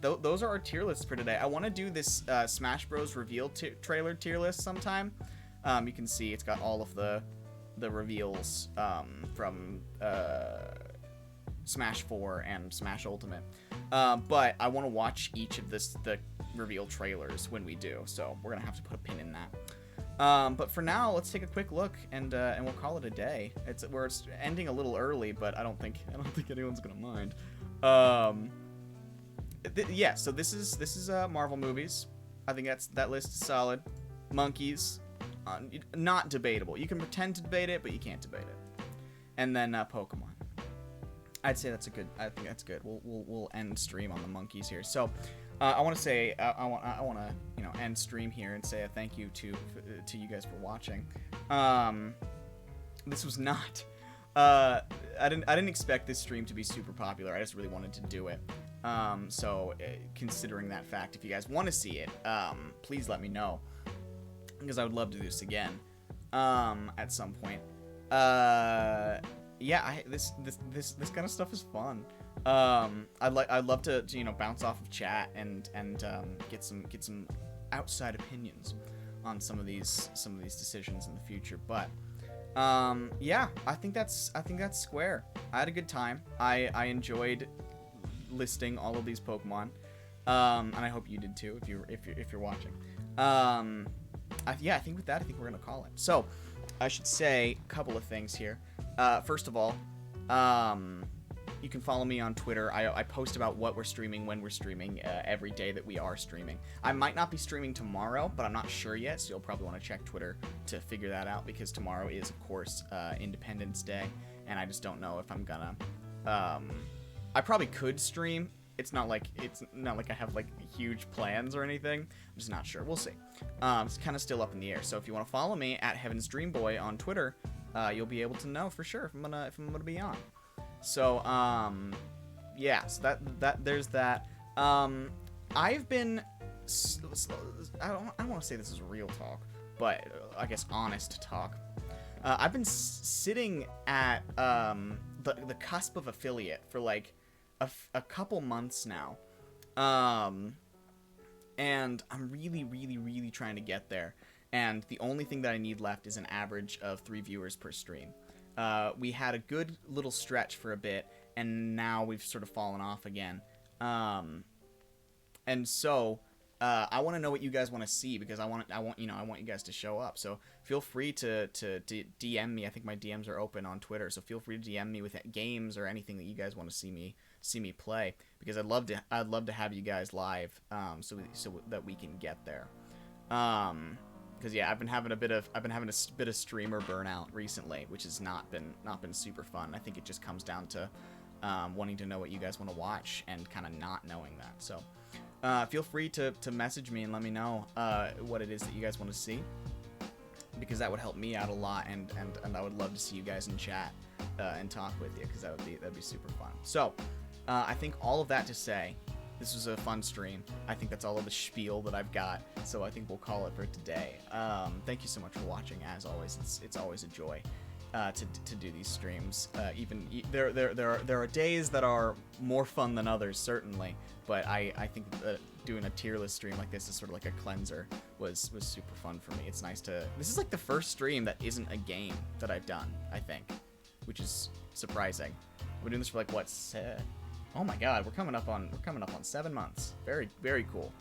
Those are our tier lists for today. I want to do this Smash Bros. Reveal trailer tier list sometime. You can see it's got all of the reveals from Smash 4 and Smash Ultimate. But I want to watch each of the reveal trailers when we do, so we're gonna have to put a pin in that. But for now, let's take a quick look and we'll call it a day. We're ending a little early, but I don't think anyone's gonna mind. Yeah. So this is Marvel movies. I think that list is solid. Monkeys, not debatable. You can pretend to debate it, but you can't debate it. And then Pokemon. I'd say that's a good. I think that's good. We'll end stream on the monkeys here. So. I want to say I want to end stream here and say a thank you to you guys for watching. This was not I didn't expect this stream to be super popular. I just really wanted to do it. So considering that fact, if you guys want to see it, please let me know, because I would love to do this again at some point. Yeah, this kind of stuff is fun. I'd love to bounce off of chat and get some outside opinions on some of these decisions in the future. But yeah, I think that's square. I had a good time. I enjoyed listing all of these Pokemon, and I hope you did too if you're watching. Yeah, I think with that, I think we're gonna call it. So I should say a couple of things here. First of all, you can follow me on Twitter. I post about what we're streaming, when we're streaming, every day that we are streaming. I might not be streaming tomorrow, but I'm not sure yet, so you'll probably want to check Twitter to figure that out, because tomorrow is, of course, Independence Day, and I just don't know if I'm gonna... I probably could stream. It's not like I have like huge plans or anything. I'm just not sure. We'll see. It's kind of still up in the air. So if you want to follow me at Heaven's Dream Boy on Twitter, you'll be able to know for sure if I'm gonna be on. So, yeah, so that there's that. I've been, I don't want to say this is real talk, but I guess honest talk. I've been sitting at, the cusp of affiliate for like a couple months now. And I'm really trying to get there. And the only thing that I need left is an average of 3 viewers per stream. We had a good little stretch for a bit, and now we've sort of fallen off again. And so I want to know what you guys want to see, because I want you guys to show up. So feel free to DM me. I think my DMs are open on Twitter, so feel free to DM me with games or anything that you guys want to see me play, because I'd love to have you guys live, so that we can get there. Because yeah, I've been having a bit of streamer burnout recently, which has not been super fun. I think it just comes down to wanting to know what you guys want to watch and kind of not knowing that. So feel free to message me and let me know what it is that you guys want to see, because that would help me out a lot, and I would love to see you guys in chat and talk with you, because that'd be super fun. So I think all of that to say, this was a fun stream. I think that's all of the spiel that I've got, so I think we'll call it for today. Thank you so much for watching. As always, it's always a joy to do these streams. Even there are days that are more fun than others, certainly, but I think doing a tier list stream like this is sort of like a cleanser. Was super fun for me. It's nice to... This is like the first stream that isn't a game that I've done, I think, which is surprising. We're doing this for like what? Oh my God, we're coming up on 7 months. Very, very cool.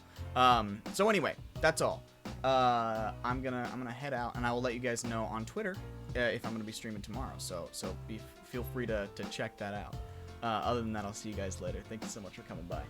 So anyway, that's all. I'm gonna head out, and I will let you guys know on Twitter if I'm gonna be streaming tomorrow. So feel free to check that out. Other than that, I'll see you guys later. Thank you so much for coming by.